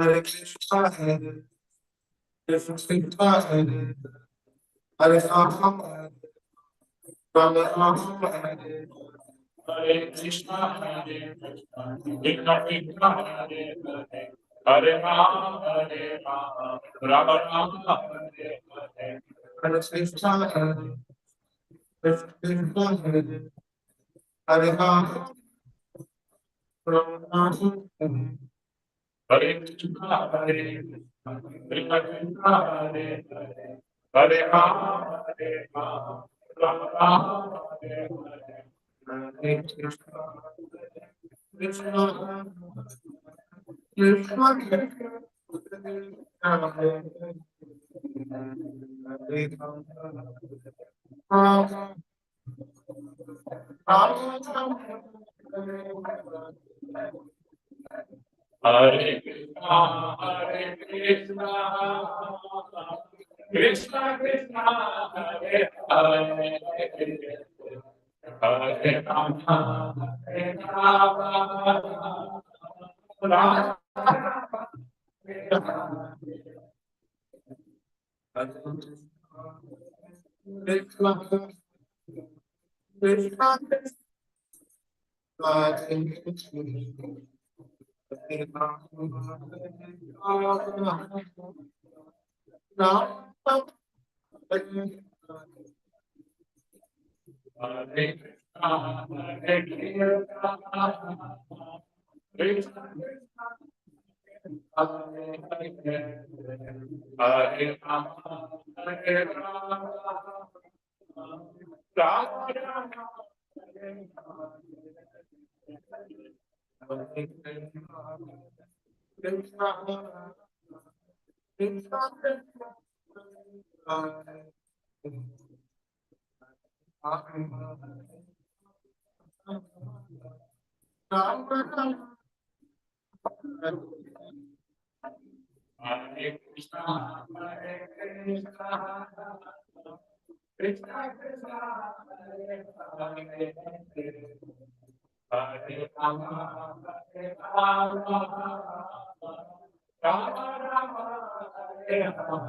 Hare Krishna, Krishna, Hare Rama, Rama Rama, Hare Krishna, Krishna Krishna, Hare Rama, Rama Rama, Hare Krishna, Krishna, Hare Rama, Rama Rama, Hare Krishna, Krishna Krishna, Hare Rama, Rama Rama, Hare Krishna, Krishna, Krishna, Rama, Hare Krishna, Hare Krishna, Krishna Krishna, Hare Hare, Hare Rama, Hare Rama, Rama Rama, Hare Rama.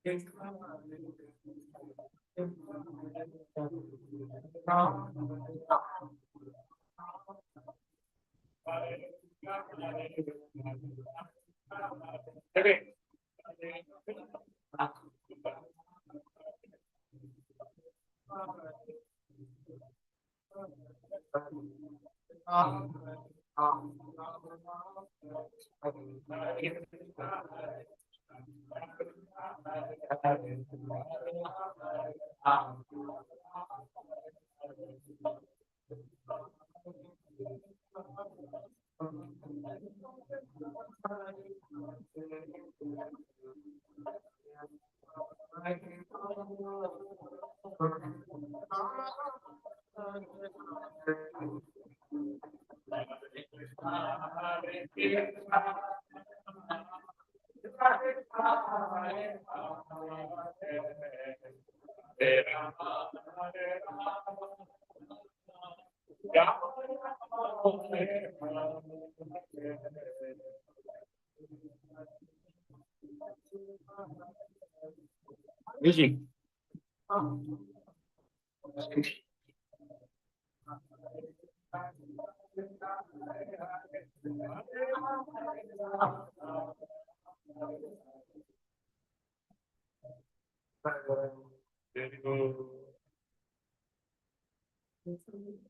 Krishna, Krishna, Music.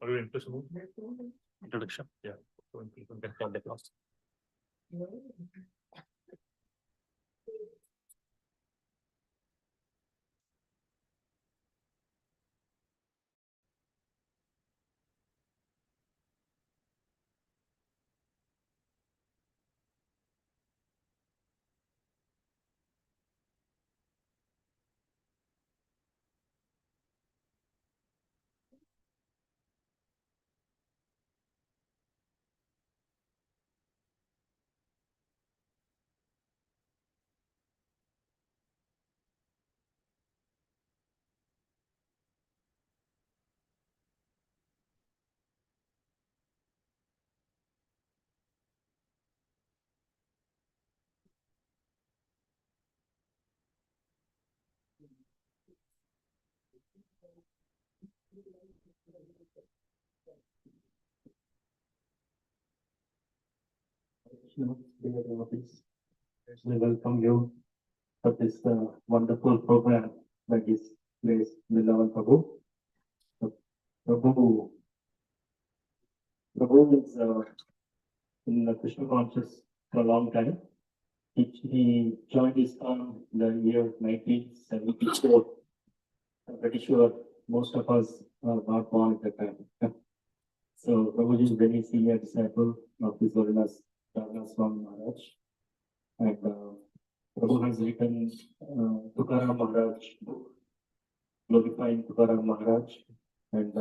Are you interested in introduction? Yeah. So people can start the class. We welcome you for this wonderful program that is placed Vrindavan Prabhu. So, Prabhu is in the Krishna conscious for a long time. He joined ISKCON in the year 1974. I'm pretty sure most of us are not born at that time. So Prabhuji is very senior disciple of His Holiness Swami Maharaj. And Prabhu has written Tukaram Maharaj book, glorifying Tukaram Maharaj. And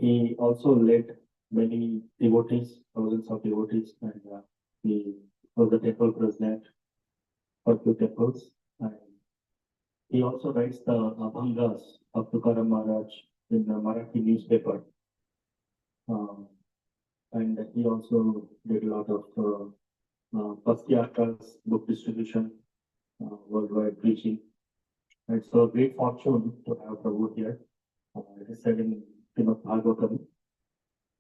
he also led many devotees, thousands of devotees, and he was the temple president for two temples. And he also writes the Abhangas of Tukaram Maharaj in the Marathi newspaper. And he also did a lot of Pastimes book distribution, worldwide preaching. And it's a great fortune to have Prabhu here. It is said in Srimad Bhagavatam,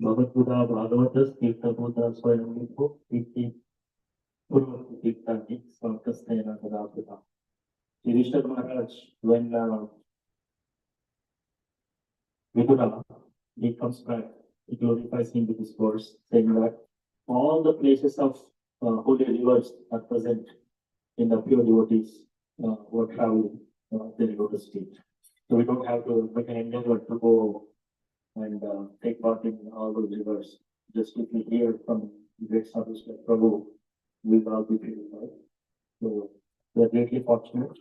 Bhagat Buddha Bhagavatas Tirtha Buddha Swayamlipo Iti Purvati Tirthani Swantastena Gadabhuta. Yudhishthira Maharaj, when Vidura, he comes back, he glorifies him with his verse, saying that all the places of holy rivers are present in the pure devotees who are traveling the lotus feet. So we don't have to make an endeavor to go and take part in all those rivers. Just if we hear from great sadhus like Prabhu, we will all be purified. So we are greatly fortunate.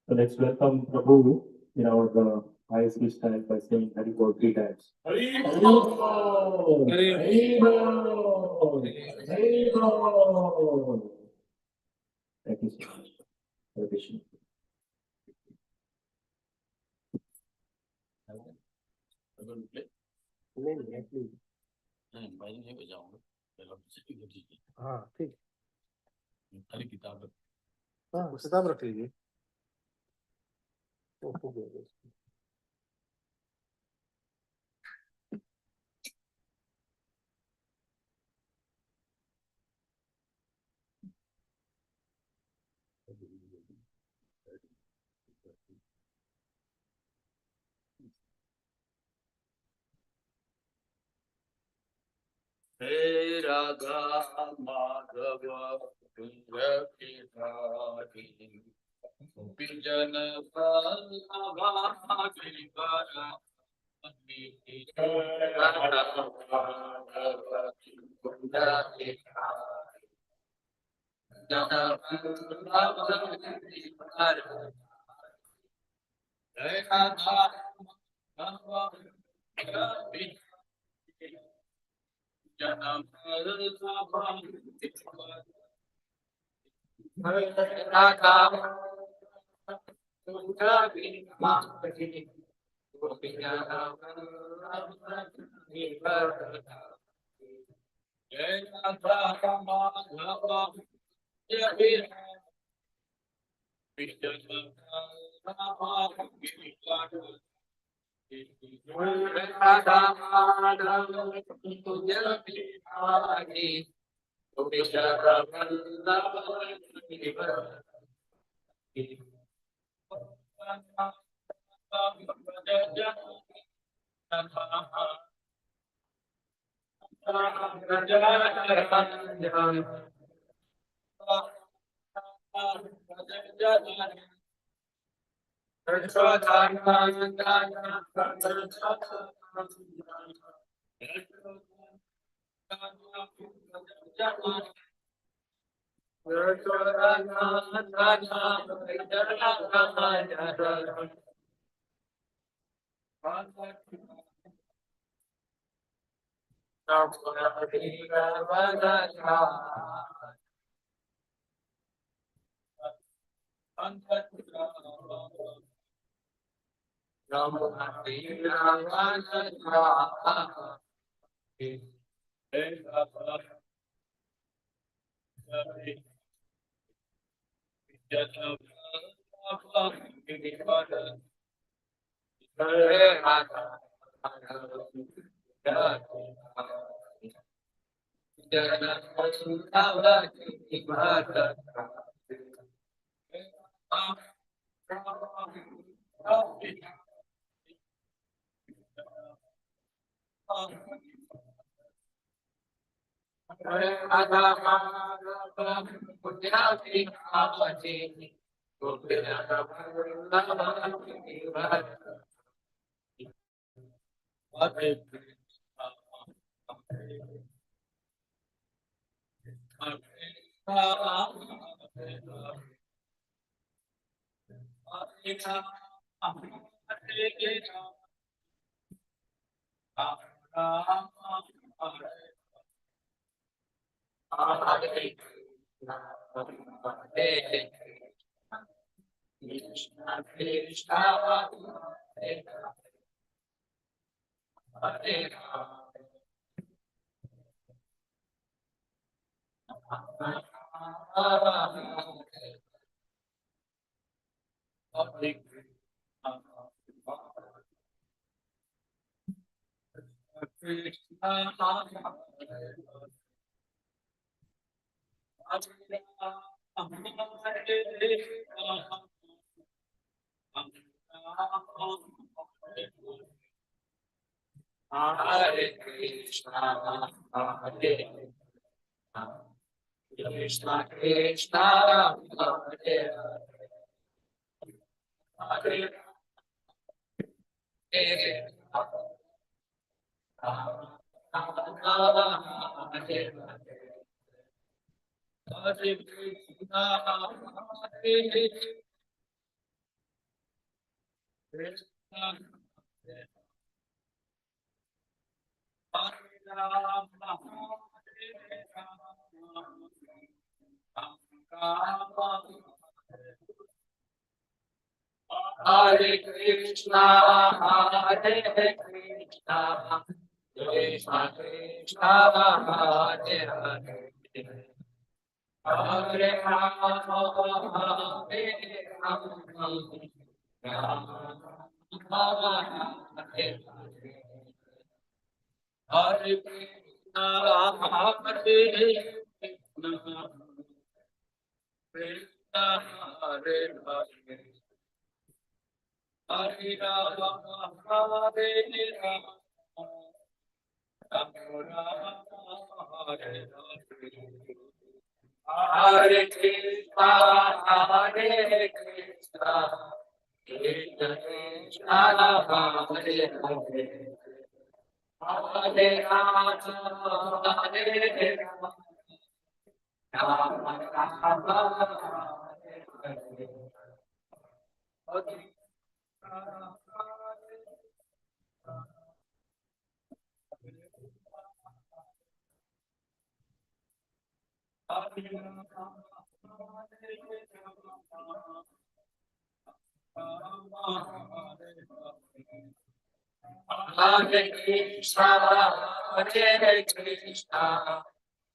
So let's welcome Prabhu in our ISV style by saying Hari Bol 3 times. Hari Bol! Hari Bol! Hari Bol! Thank you so much for the vision. हाँ ठीक हाँ किताब रख लीजिए Hey Radha Madhava Kunja Kithari Vijana Vallabha Girivara Radha Madhava Kunja Kithari Vijana Vallabha Girivara Hey Radha Madhava Kunja Janam Radha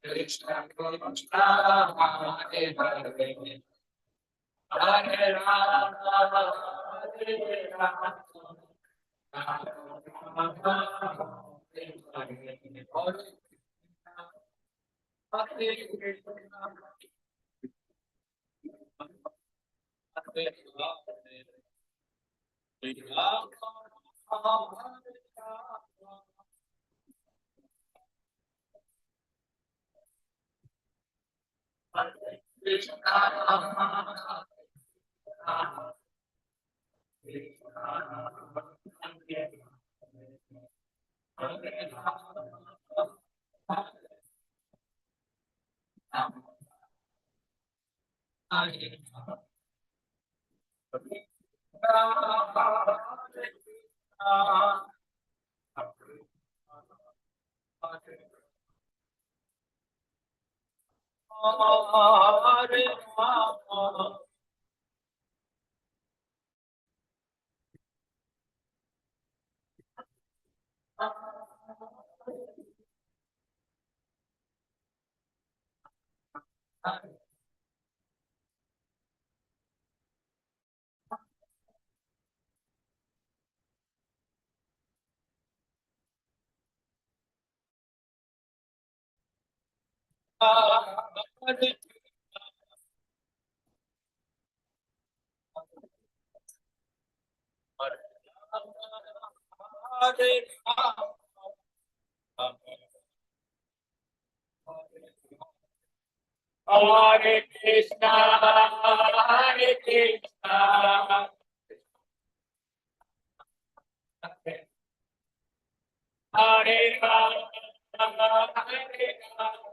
Krishna Krishna Hare Hare Hare Rama Hare Rama Rama Rama Hare Hare Hare Krishna, Hare Krishna, Hare Rama, Hare Rama.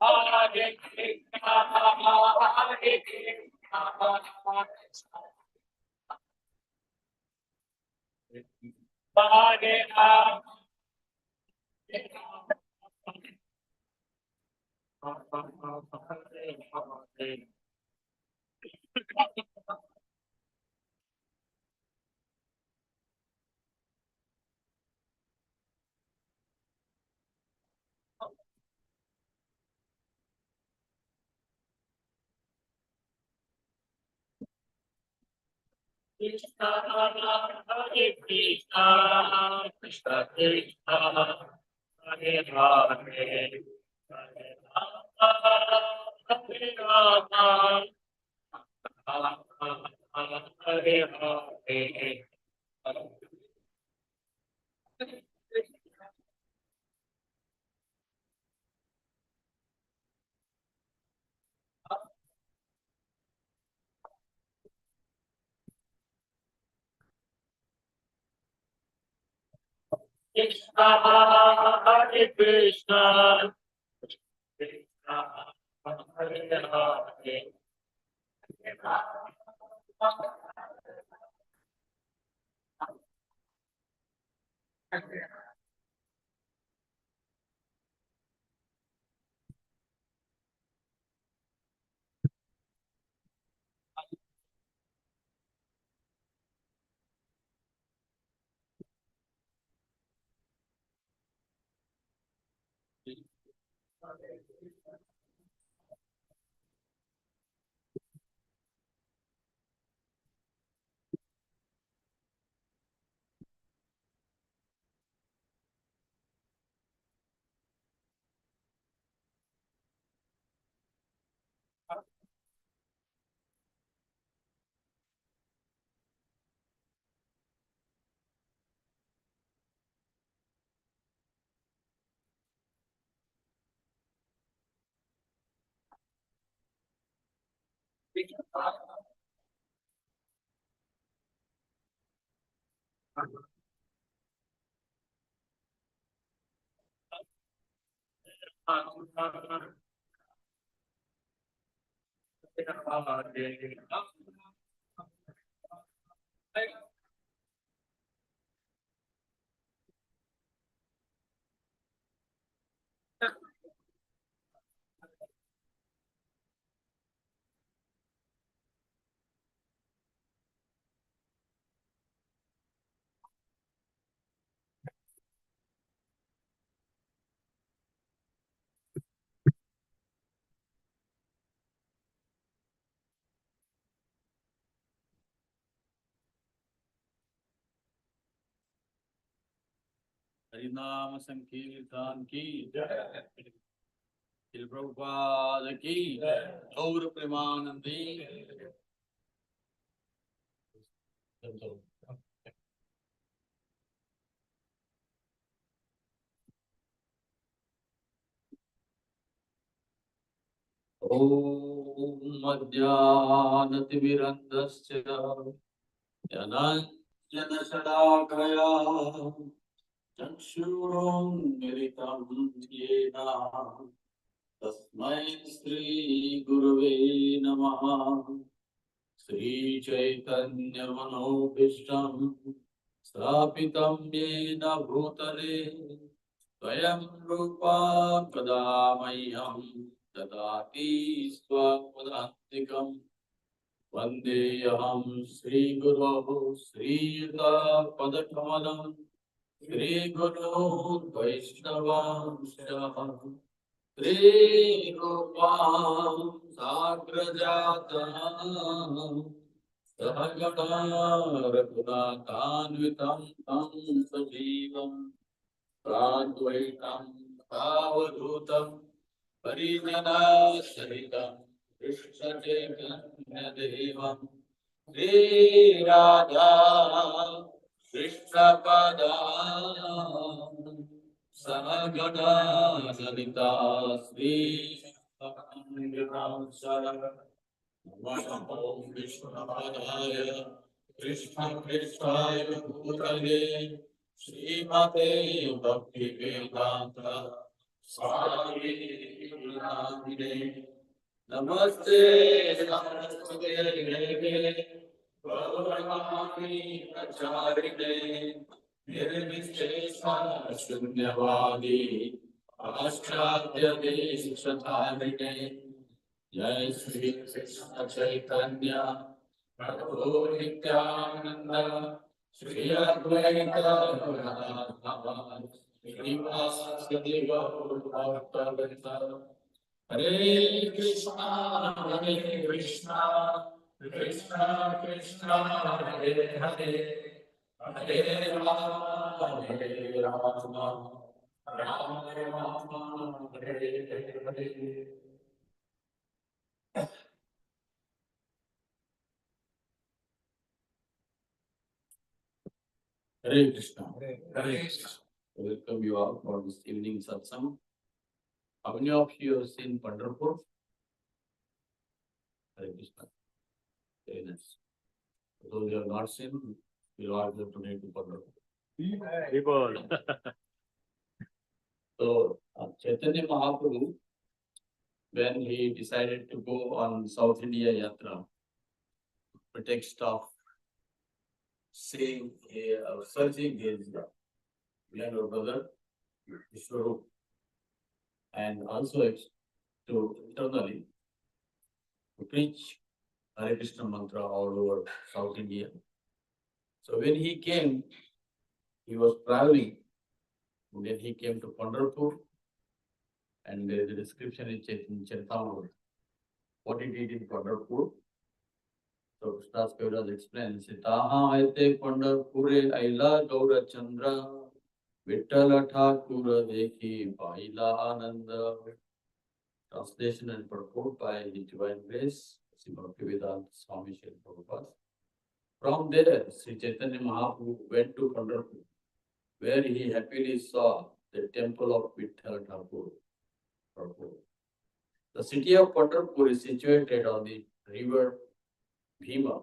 Hare Krishna, Hare Krishna, Hare Rama, Krishna, Hare Krishna, Krishna Krishna, Hare Hare, Hare Rama, Hare Rama, Hare Hare. Krishna, Hare Krishna, Krishna, Hare Hare. हरिनाम संकीर्तन की जय। श्री प्रभुपाद की गौर प्रेमानंदी। ओम अज्ञानतिमिरन्धस्य ज्ञानाञ्जनशलाकया चक्षुरुन्मिलितं येन तस्मै श्रीगुरवे नमः। श्रीचैतन्यमनोभीष्टं स्थापितं येन भूतले स्वयं रूपा कदा मह्यं ददाति स्वपदान्तिकम्। वन्देऽहं श्रीगुरोः श्रीयुतापदकमलं श्रीगुरो वैष्णवांश्च श्रीरूपां साग्रजातम् सहगणा रघुनाथान्वितं तं सजीवम् साद्वैतं सावधूतं परिजनसहितं कृष्णचैतन्यदेवं श्रीराधा कृष्णपदां सहगणा ललिता नमो विष्णुपदाय कृष्णपृष्ठाय भूतले श्रीमते भक्तिवेदांत स्वामी नामिने। नमस्ते सरस्वते देवे गौरवाणी प्रचारिणे निर्विशेषा शून्यवादी पाश्चात्य देशधारिणे। जय श्री कृष्ण चैतन्य प्रभु नित्यानंद श्री अद्वैत गदाधर श्रीवासदि गौरभक्तवृंद। हरे Krishna Krishna Krishna Hare Hare Hare Ram Ram Ram Hare Hare. Hare Krishna. Hare Krishna. Welcome you all for this evening satsang. How many of you have seen Pandarpur? Hare Krishna. Very nice. For those who have not seen, we are going to need to Pandarpur. People. So, Chaitanya Mahaprabhu, when he decided to go on South India Yatra, pretext of seeing, searching his younger brother, Vishwarup, and also to internally to preach Hare Krishna mantra all over South India. So when he came, he was traveling. Then he came to Pandarpur, and there is a description in Charitamrita what he did in Pandarpur. So Krishnadas Kaviraj explains, Taha aite Pandarpure aila Gaura Chandra Vittal Thakur dekhi paila ananda. Translation and purport by His Divine Grace, Sri Bhaktivedanta Swami Srila Prabhupada. From there, Sri Chaitanya Mahaprabhu went to Pandarpur, where he happily saw the temple of Vittal Thakur. The city of Pandarpur is situated on the river Bhima.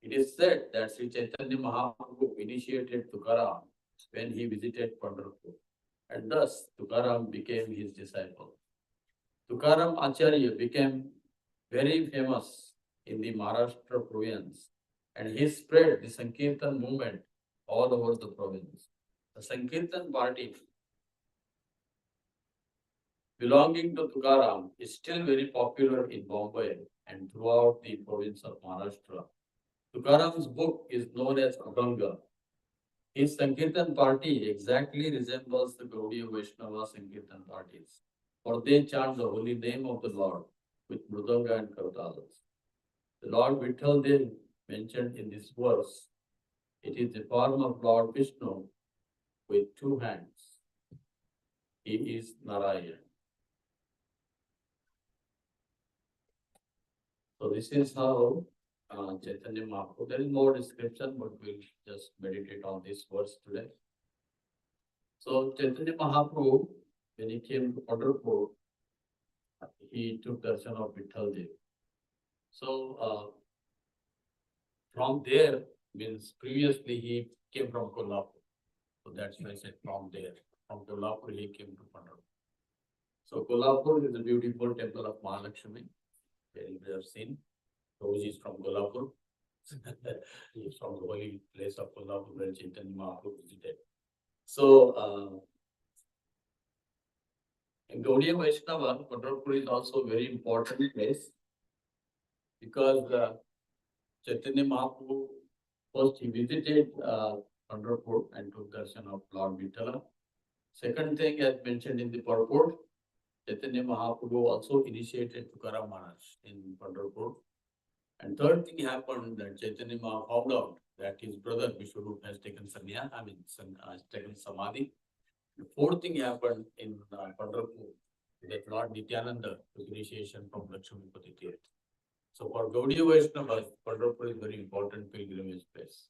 It is said that Sri Chaitanya Mahaprabhu initiated Tukaram when he visited Pandarpur, and thus Tukaram became his disciple. Tukaram Acharya became very famous in the Maharashtra province and he spread the Sankirtan movement all over the province. The Sankirtan party belonging to Tukaram is still very popular in Bombay and throughout the province of Maharashtra. Tukaram's book is known as Abhanga. His Sankirtan party exactly resembles the Gaudiya Vaishnava Sankirtan parties, for they chant the holy name of the Lord with mridanga and kartalas. The Lord Vittal they mentioned in this verse, it is the form of Lord Vishnu with two hands. He is Narayan. So this is how Chaitanya Mahaprabhu. There is more description, but we'll just meditate on this verse today. So Chaitanya Mahaprabhu, when he came to Pandarpur, he took darshan of Vittal Dev. So from there means previously he came from Kolhapur. So that's why I said from there. From Kolhapur he came to Pandarpur. So Kolhapur is a beautiful temple of Mahalakshmi. Very we have seen. Prabhu is from Kolhapur. He is from the holy place of Kolhapur where Chaitanya Mahaprabhu visited. So in Gaudiya Vaishnava, Pandarpur is also a very important place because Chaitanya Mahaprabhu first he visited Pandarpur and took darshan of Lord Vittala. Second thing, as mentioned in the purport, Chaitanya Mahaprabhu also initiated Tukaram Maharaj in Pandarpur. And third thing happened that Chaitanya Mahaprabhu found out that his brother Vishwarup has taken sannyas, has taken samadhi. The fourth thing happened in Pandarpur that Lord Nityananda took initiation from Lakshmipati Tirth. So for Gaudiya Vaishnavas, Pandarpur is very important pilgrimage place,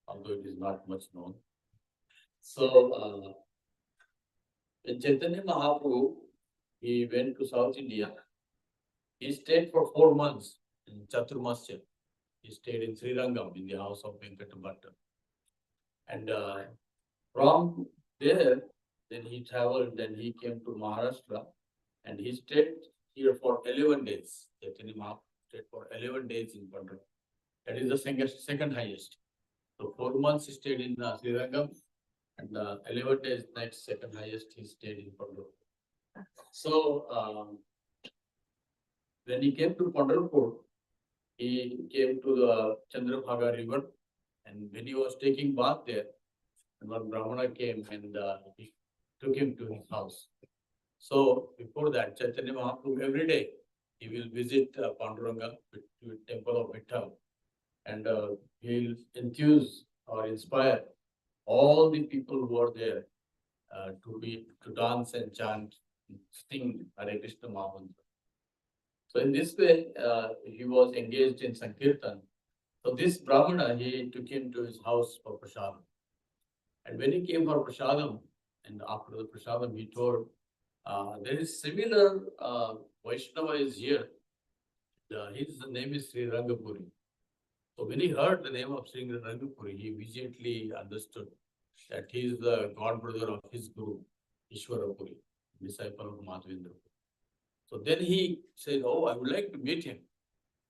although it is not much known. So when Chaitanya Mahaprabhu, he went to South India, he stayed for 4 months in Chaturmasya. He stayed in Srirangam in the house of Venkata Bhatta. And from there, then he traveled, then he came to Maharashtra and he stayed here for 11 days. Chaitanya Mahaprabhu stayed for 11 days in Pandarpur. That is the second highest. So 4 months he stayed in Srirangam and 11 days next second highest he stayed in Pandarpur. So when he came to Pandarpur, he came to the Chandrabhaga river, and when he was taking bath there, one Brahmana came and he took him to his house. So before that, Chaitanya Mahaprabhu every day he will visit Panduranga, the temple of Vittal, and he will enthuse or inspire all the people who are there to dance and chant, sing Hare Krishna Mahamantra. So in this way, he was engaged in Sankirtan. So this Brahmana, he took him to his house for prasadam. And when he came for prasadam, and after the prasadam, he told, there is similar Vaishnava is here. His name is Sri Rangapuri. So when he heard the name of Sri Rangapuri, he immediately understood that he is the god brother of his guru, Ishwarapuri, disciple of Madhavendra. So then he said, oh, I would like to meet him.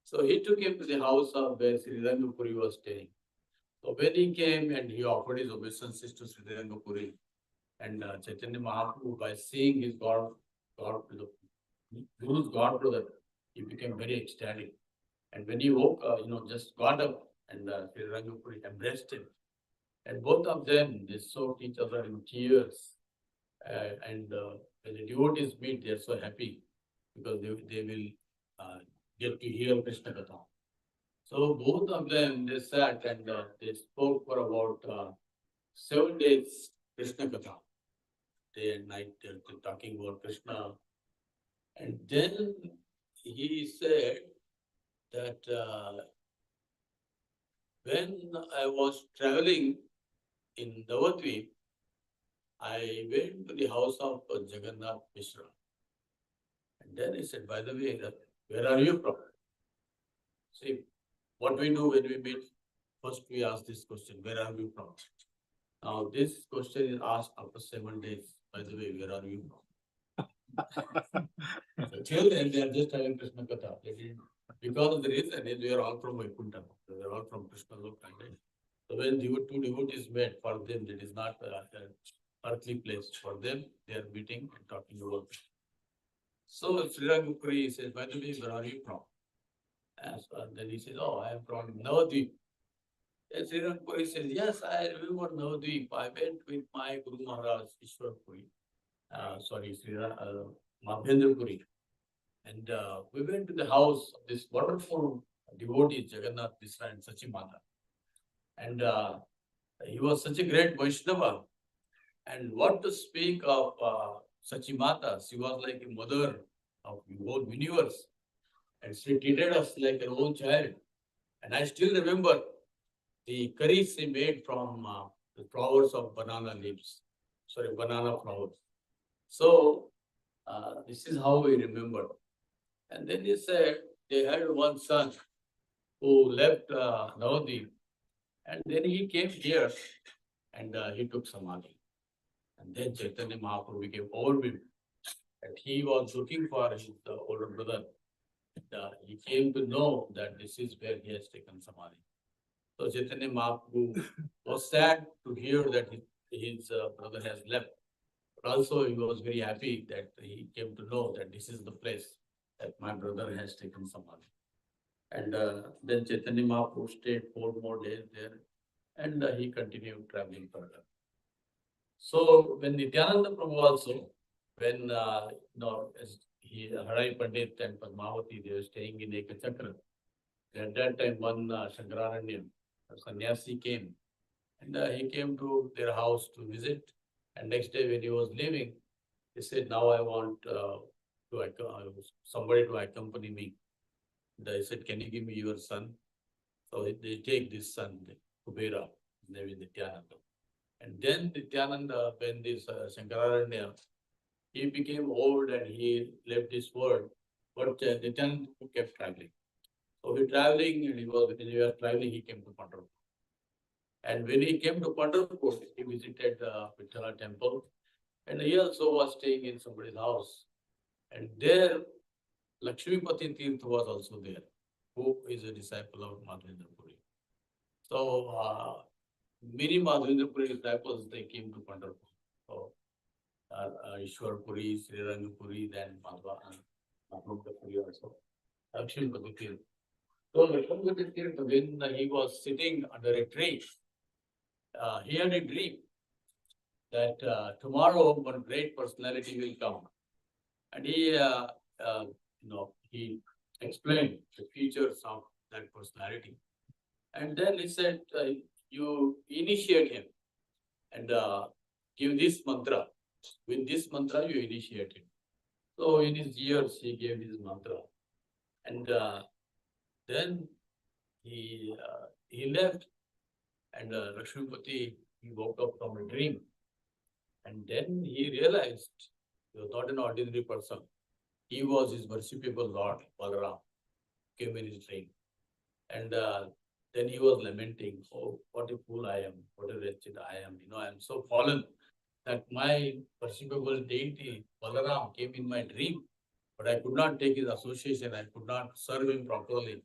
So he took him to the house of where Sri Rangapuri was staying. So when he came and he offered his obeisances to Sri Rangapuri, and Chaitanya Mahaprabhu, by seeing his the Guru's god brother, he became very ecstatic. And when he woke, just got up and Sri Rangapuri embraced him. And both of them, they soaked each other in tears. And when the devotees meet, they are so happy because they will get to hear Krishna Katha. So both of them, they sat and they spoke for about 7 days Krishna Katha. Day and night they're talking about Krishna. And then he said that when I was traveling in Navadvip, I went to the house of Jagannath Mishra. And then he said, by the way, where are you from? See, what we do when we meet, first we ask this question, where are you from? Now this question is asked after 7 days. By the way, where are you from? So till then, they are just having Krishna Katha. They didn't Because the reason is we are all from Vaikuntha, we are all from Krishna Lok. So when two devotees met, for them it is not an earthly place. For them, they are meeting and talking about. So Sri Rangapuri says, by the way, where are you from? And then he says, oh, I am from Navadvip. And Sri Rangapuri says, yes, I remember Navadvip. I went with my Guru Maharaj, Ishwarpuri. Mahendrapuri. And we went to the house of this wonderful devotee, Jagannath Misra and Sachimata. And he was such a great Vaishnava. And what to speak of Sachimata, she was like a mother of the whole universe. And she treated us like an own child. And I still remember the curries she made from the flowers of banana flowers. So this is how we remember. And then he said they had one son who left Navadvip, and then he came here and he took Samadhi. And then Chaitanya Mahaprabhu became overwhelmed. And he was looking for his older brother. And, he came to know that this is where he has taken Samadhi. So Chaitanya Mahaprabhu was sad to hear that his brother has left. But also he was very happy that he came to know that this is the place that my brother has taken Samadhi. And then Chaitanya Mahaprabhu stayed 4 more days there, and he continued traveling further. So when Nityananda Prabhu also, when as Harai Pandit and Padmavati, they were staying in Ekachakra. At that time, one Shankararanya, a sannyasi came, and he came to their house to visit. And next day when he was leaving, he said, now I want somebody to accompany me. And I said, can you give me your son? So they take this son, Kubera, name is Nityananda. And then Nityananda, when this Shankararanya, he became old and he left this world, but Nityananda kept traveling. So he traveling, and when he was traveling, he came to Pandarpur. And when he came to Pandarpur, he visited the Vittal temple, and he also was staying in somebody's house. And there, Lakshmipati Tirtha was also there, who is a disciple of Madhavendrapuri. So many Madhavendrapuri disciples, they came to Pandarpur. So Ishwarpuri, Sri Rangapuri, then Madhavendrapuri also. Lakshmipati Tirtha. So Lakshmipati Tirtha, when he was sitting under a tree, he had a dream that tomorrow one great personality will come. And he explained the features of that personality. And then he said, you initiate him and give this mantra. With this mantra, you initiate him. So in his years, he gave his mantra. And then he left, and Lakshmipati, he woke up from a dream. And then he realized he was not an ordinary person. He was his worshipable Lord, Balaram, came in his dream. And then he was lamenting, oh, what a fool I am, what a wretched I am. I am so fallen that my worshipable deity, Balaram, came in my dream, but I could not take his association, I could not serve him properly.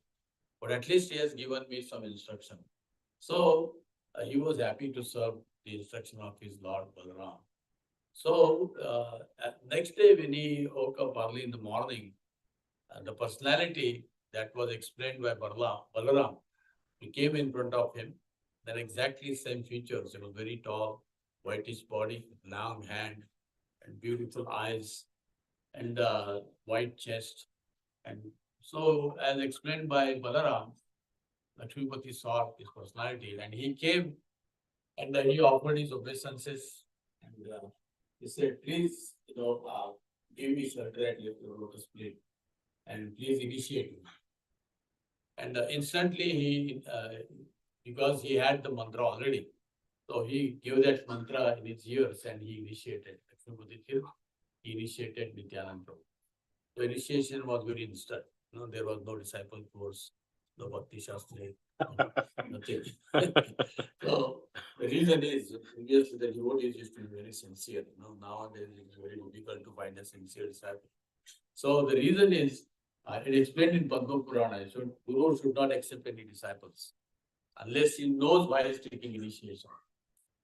But at least he has given me some instruction. So he was happy to serve the instruction of his Lord Balaram. So next day when he woke up early in the morning, the personality that was explained by Balaram, he came in front of him. Then exactly same features, very tall, whitish body, long hand, and beautiful eyes, and white chest. And so as explained by Balaram, Lakshmipati saw his personality, and he came and he offered his obeisances, and he said, please, give me shelter at your lotus feet, and please initiate me. And instantly because he had the mantra already, so he gave that mantra in his ears and he initiated. He initiated Nityananda. The initiation was very instant. There was no disciple course, no Bhakti Shastri, nothing. So the reason is, previously the devotees used to be very sincere. Nowadays it's very difficult to find a sincere disciple. So the reason is It explained in Padma Purana, Guru should not accept any disciples unless he knows why he's taking initiation.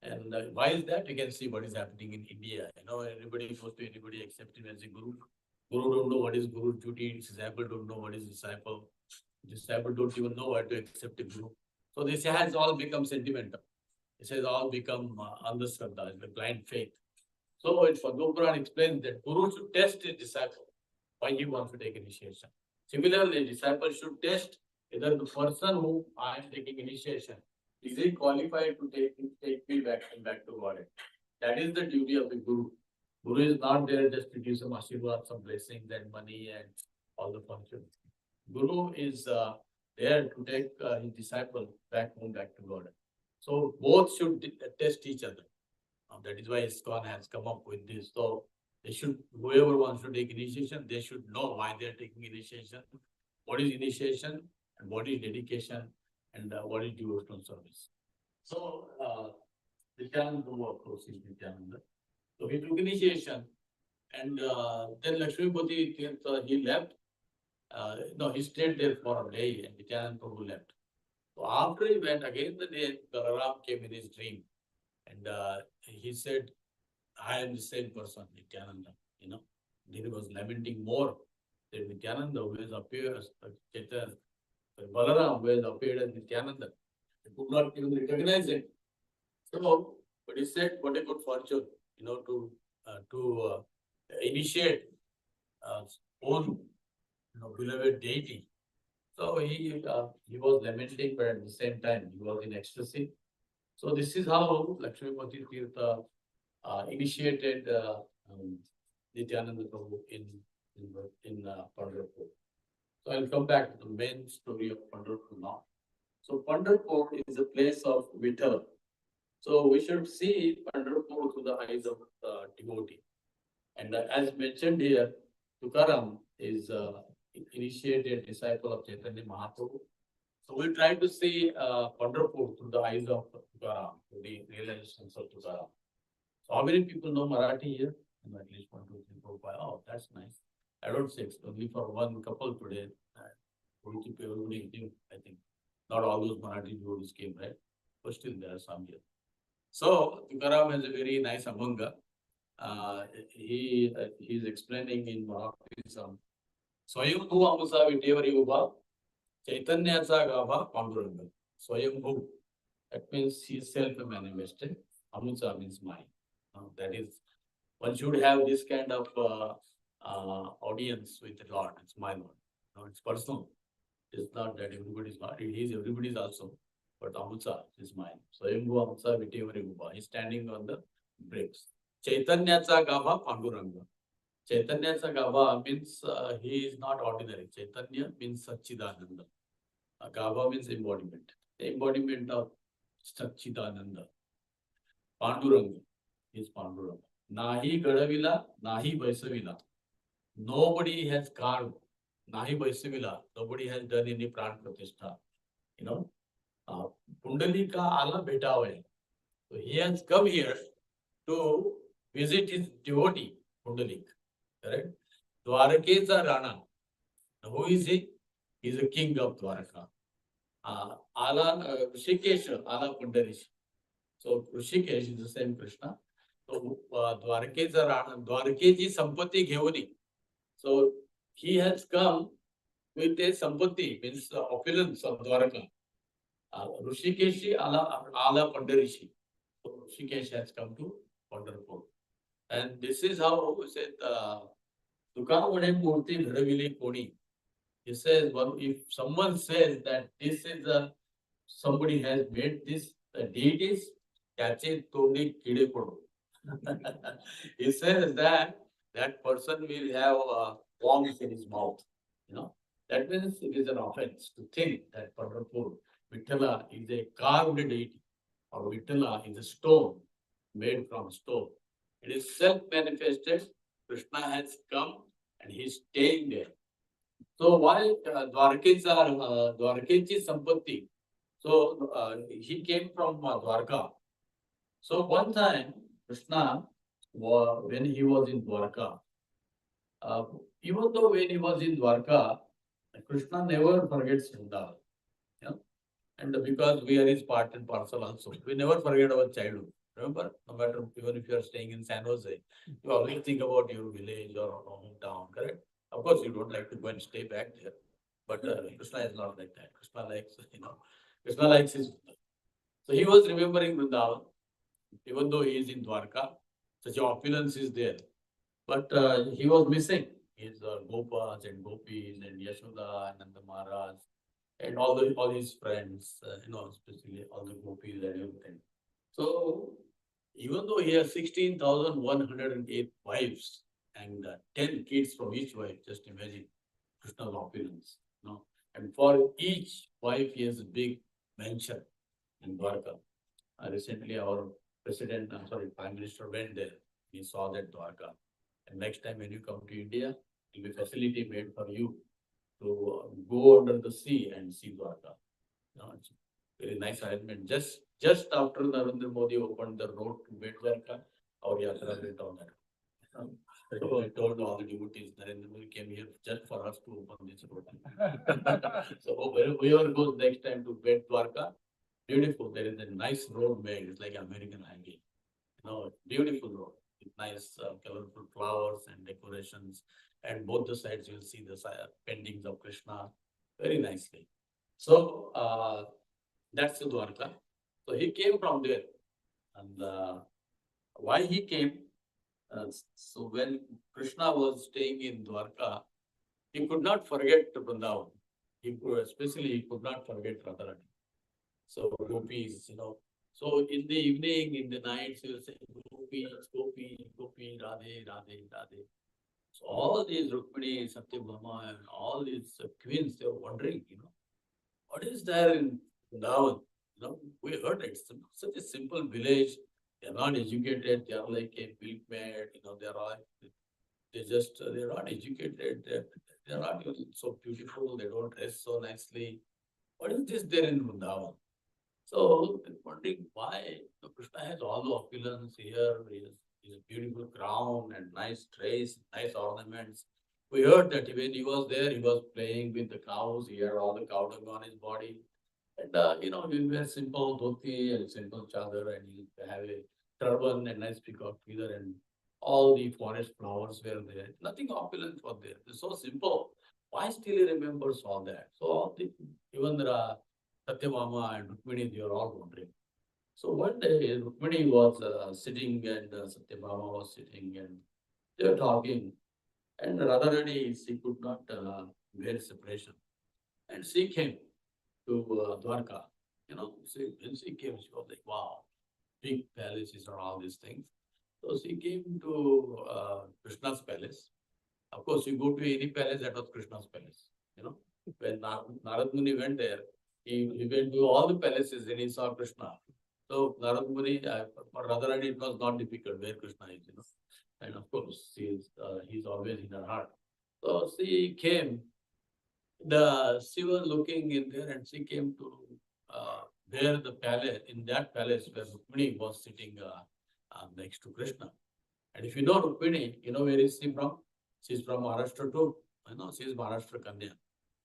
And why is that? You can see what is happening in India. Everybody goes to anybody accept him as a guru. Guru don't know what is guru's duty. Disciple don't know what is disciple. Disciple don't even know why to accept a guru. So this has all become sentimental. This has all become andhashraddha, the blind faith. So in Padma Purana explains that Guru should test his disciple why he wants to take initiation. Similarly, a disciple should test whether the person who I am taking initiation is he qualified to take me back to Godhead. That is the duty of the Guru. Guru is not there just to give some ashirwad, some blessings and money and all the functions. Guru is there to take his disciple back home, back to Godhead. So both should test each other. That is why ISKCON has come up with this. So they should, whoever wants to take initiation, they should know why they are taking initiation, what is initiation, and what is dedication, and what is devotional service. So Nityananda Prabhu, of course, is Nityananda. So he took initiation, and then Lakshmipati he left. No, he stayed there for a day, and Nityananda Prabhu left. So after he went, again the day Tukaram came in his dream, and he said, I am the same person, Nityananda. Then he was lamenting more that Nityananda, who has appeared as Chaitanya, Balaram, who has appeared as Nityananda, he could not even recognize him. So, but he said, what a good fortune, to initiate own beloved deity. So he was lamenting, but at the same time he was in ecstasy. So this is how Lakshmipati Tirtha initiated Nityananda Prabhu in Pandarpur. So I'll come back to the main story of Pandarpur now. So Pandarpur is a place of Vittal. So we should see Pandarpur through the eyes of devotee. And as mentioned here, Tukaram is initiated disciple of Chaitanya Mahaprabhu. So we'll try to see Pandarpur through the eyes of Tukaram, the realizations of Tukaram. So how many people know Marathi here? At least 1, 2, 3, 4, 5. Oh, that's nice. I don't say it's only for one couple today. Everybody knew, I think. Not all those Marathi devotees came, right? But still there are some here. So Tukaram has a very nice Abhanga. He's explaining in Mahaprabhu. Swayambhu Amusa Vitevari Uba, Chaitanyacha Gabha Panduranga. Swayambhu. That means he is self-manifested. Amusa means mind. That is, one should have this kind of audience with the Lord. It's my Lord. It's personal. It's not that everybody's Lord. It is everybody's also. But Amusa is mine. Swayambhu Amusa Vitevari Uba. He's standing on the bricks. Chaitanyacha Gabha Panduranga. Chaitanyacha Gabha means he is not ordinary. Chaitanya means Satchidananda. Gabha means embodiment. The embodiment of Satchidananda. Panduranga is Panduranga. Nahi Gadavila, Nahi Vaisavila. Nobody has carved. Nahi Vaisavila. Nobody has done any Pran Pratishtha. Pundalika Ala Betawai. So he has come here to visit his devotee, Pundalik. Correct? Dwarakeza Rana. Now, who is he? He is the king of Dwaraka. Rishikesh, Ala Pundarish. So Rishikesh is the same Krishna. So Dwarakeza Rana, Dwarakeji Sampati Gheoni. So he has come with a Sampati, means the opulence of Dwaraka. Rishikeshi Ala Pandarishi. So Rishikesh has come to Pandarpur. And this is how we said Tukaram Murti Dharavili Koni. He says, if someone says that this is somebody has made this deities, Kache Todi Kidepodo. He says that that person will have worms in his mouth. That means it is an offense to think that Pandarpur, Vittala is a carved deity, or Vittala is a stone made from stone. It is self-manifested. Krishna has come and he is staying there. So why Dwarkeji Sampatti? So he came from Dwarka. So one time Krishna, when he was in Dwarka, even though when he was in Dwarka, And Krishna never forgets Vrindavan. Yeah. And because we are his part and parcel also, we never forget our childhood. Remember, no matter even if you are staying in San Jose, you always think about your village or hometown, correct? Of course, you don't like to go and stay back there, but Krishna is not like that. Krishna likes, Krishna likes his. So he was remembering Vrindavan, even though he is in Dwarka, such opulence is there, but he was missing his Gopas and Gopis and Yashoda and Nanda Maharaj and all his friends, especially all the gopis and everything. So even though he has 16,108 wives and 10 kids from each wife, just imagine Krishna's opulence, And for each wife, he has a big mansion in Dwarka. Recently, our Prime Minister went there. He saw that Dwarka. And next time when you come to India, it will be facility made for you to go under the sea and see Dwarka. It's a very nice arrangement. Just after Narendra Modi opened the road to Bet Dwarka, our yatra went on that. So I told all the devotees, Narendra Modi came here just for us to open this road. So whoever goes next time to Bet Dwarka, beautiful. There is a nice road made. It's like American highway. Beautiful road with nice colorful flowers and decorations. And both the sides you'll see the paintings of Krishna very nicely. So that's the Dwarka. So he came from there. And why he came? So when Krishna was staying in Dwarka, he could not forget Vrindavan. Especially he could not forget Radharani. So gopis, So in the evening, in the nights, he will say, Gopi, Gopi, Gopi, Radhe, Radhe, Radhe. So all these Rukmini, Satyabhama, and all these queens, they were wondering, what is there in Vrindavan? We heard it's such a simple village. They're not educated. They are like a milkmaid. They're not educated. They're not even so beautiful. They don't dress so nicely. What is this there in Vrindavan? So wondering why Krishna has all the opulence here, his beautiful crown and nice dress, nice ornaments. We heard that when he was there, he was playing with the cows. He had all the cow dung on his body. And, he wear simple dhoti and simple chadar and he have a turban and nice peacock feather and all the forest flowers were there. Nothing opulent was there. It's so simple. Why still he remembers all that? So even there are Satyabhama and Rukmini, they were all wondering. So one day Rukmini was sitting and Satyabhama was sitting and they were talking. And Radharani, she could not bear separation. And she came to Dwarka. When she came, she was like, wow, big palaces and all these things. So she came to Krishna's palace. Of course, you go to any palace, that was Krishna's palace. When Narad Muni went there, he went to all the palaces and he saw Krishna. So Narad Muni, for Radharani, it was not difficult where Krishna is, And of course, he's always in her heart. So she came. She was looking in there and she came to where the palace, in that palace where Rukmini was sitting next to Krishna. And if you know Rukmini, you know where is she from? She's from Maharashtra too. She's Maharashtra Kanya.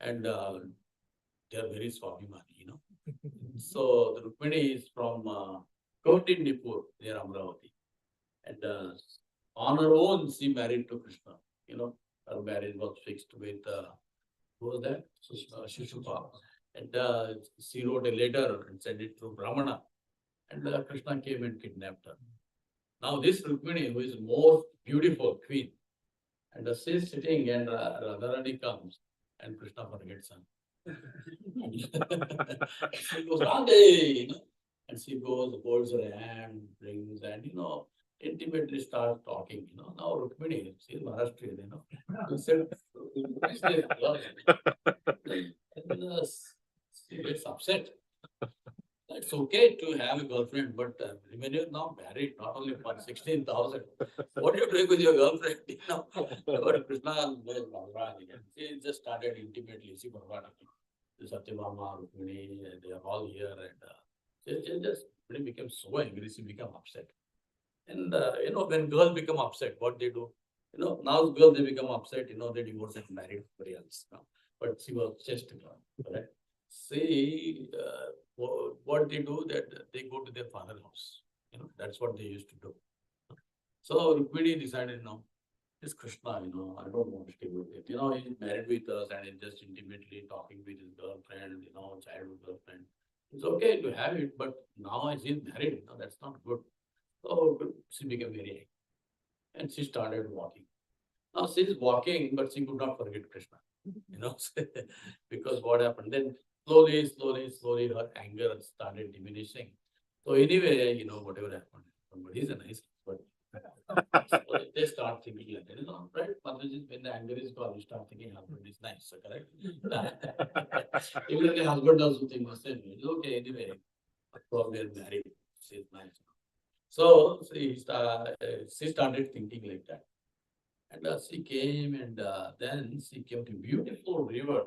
And they are very Swabhimani, So the Rukmini is from Kautindipur near Amravati. And on her own, she married to Krishna. Her marriage was fixed with who was that? Shishupal. And she wrote a letter and sent it to Brahmana. And Krishna came and kidnapped her. Now this Rukmini, who is most beautiful queen, and she is sitting and Radharani comes and Krishna forgets her. She goes, Radhe, and she goes, holds her hand, brings, and intimately starts talking. Now Rukmini, she is Maharashtrian, Instead, and she gets upset. It's okay to have a girlfriend, but when you're now married, not only for 16,000, what are you doing with your girlfriend? But Krishna knows Maharaja. She just started intimately. She forgot. Satyabhama, Rukmini, they are all here, and she just really became so angry. She became upset. And when girls become upset, what they do? Now girls they become upset. They divorce and marry somebody else. but she was chest girl, correct? See, what they do that they go to their father's house. That's what they used to do. So Rukmini decided, no, it's Krishna, I don't want to stay with it. He's married with us and he's just intimately talking with his girlfriend, childhood girlfriend. It's okay to have it, but now she's married, that's not good. So she became very angry and she started walking. Now she's walking, but she could not forget Krishna, because what happened? Then slowly her anger started diminishing. So anyway, whatever happened, but he's a nice, but so they start thinking like that, right? Mataji, when the anger is gone, you start thinking husband is nice, so correct? Even if the husband does something the same, it's okay anyway. Probably they're married, she's nice. So she started thinking like that. And she came and then she came to a beautiful river.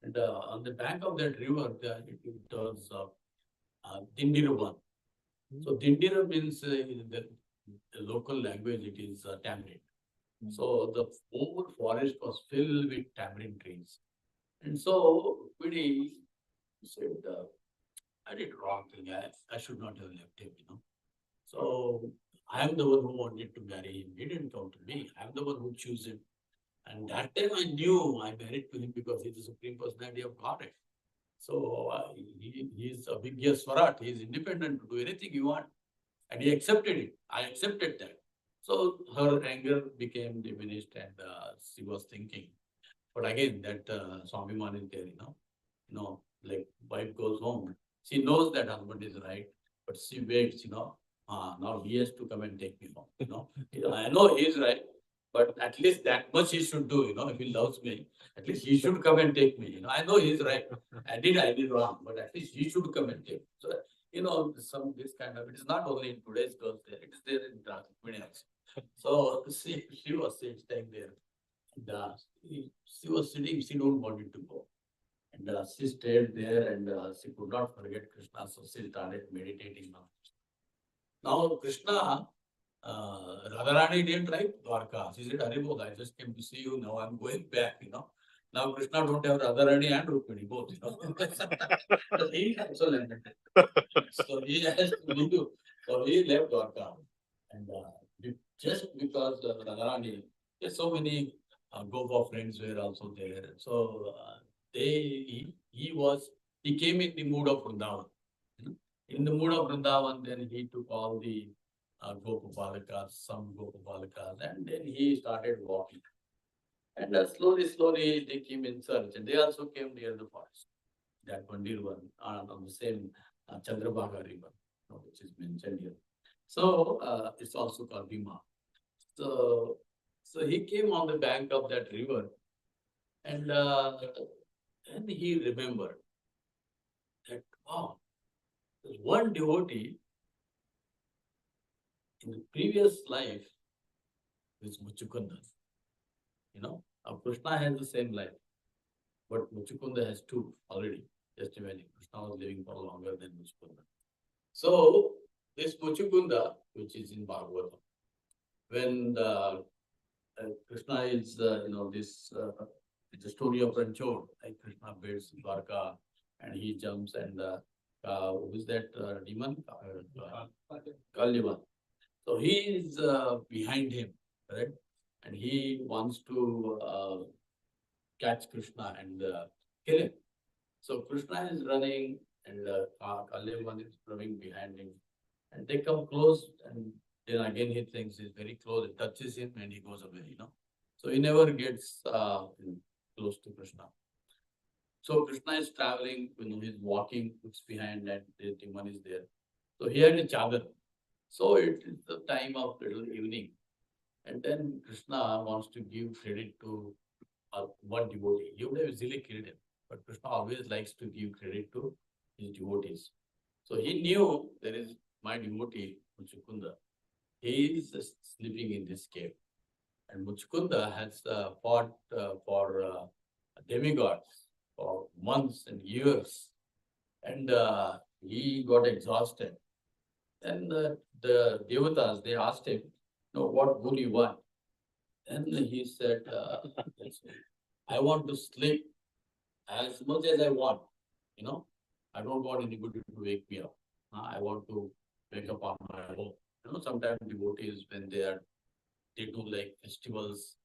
And on the bank of that river, it was Dindiruban. So Dindira means in the local language, it is tamarind. So the whole forest was filled with tamarind trees. And so Vidi said, I did wrong thing. I should not have left him, So I am the one who wanted to marry him. He didn't come to me. I am the one who chose him. And that time I knew I married to him because he's the supreme personality of Godhead. So he is a big Swarat. He is independent to do anything he wants. And he accepted it. I accepted that. So her anger became diminished and she was thinking. But again, that Swamiman is there, like wife goes home. She knows that husband is right, but she waits, now he has to come and take me home, I know he is right, but at least that much he should do, if he loves me, at least he should come and take me, I know he is right. I did wrong, but at least he should come and take me. So, this kind of, it is not only in today's girls there, it is there in Rukmini also. So she was staying there. And she was sitting, she don't want it to go. And she stayed there and she could not forget Krishna, so she started meditating now. Now Krishna, Radharani didn't like Dwarka. She said, Haribol, I just came to see you, now I'm going back, Now Krishna don't have Radharani and Rukmini, both, So he also lamented. So he has to leave you. So he left Dwarka. And just because Radharani, there's so many Gopa friends were also there. So he came in the mood of Vrindavan. In the mood of Vrindavan, then he took all the Gopapalakas, some Gopapalakas, and then he started walking. And slowly they came in search, and they also came near the forest. That Pandarpur on the same Chandrabhaga river, which is mentioned here. So it's also called Bhima. So he came on the bank of that river, and he remembered that, wow, there's one devotee in the previous life is Muchukunda. Krishna has the same life, but Muchukunda has two already. Just imagine, Krishna was living for longer than Muchukunda. So this Muchukunda, which is in Bhagavatam, when Krishna is, it's a story of Ranchod, like Krishna builds Dwarka and he jumps and who is that demon? Kalyavan. So he is behind him, correct? And he wants to catch Krishna and kill him. So Krishna is running and Kalyavan is running behind him. And they come close and then again he thinks he's very close, it touches him and he goes away, So he never gets close to Krishna. So Krishna is traveling, he's walking, looks behind and the demon is there. So he had a chadar. So it is the time of little evening. And then Krishna wants to give credit to one devotee. He would have easily killed him. But Krishna always likes to give credit to his devotees. So he knew there is my devotee, Muchukunda. He is sleeping in this cave. And Muchukunda has fought for demigods for months and years. And he got exhausted. And the devatas, they asked him, what would you want? And he said, I want to sleep as much as I want, you know, I don't want anybody to wake me up. I want to wake up on my own. You know, sometimes devotees, when they do like festivals,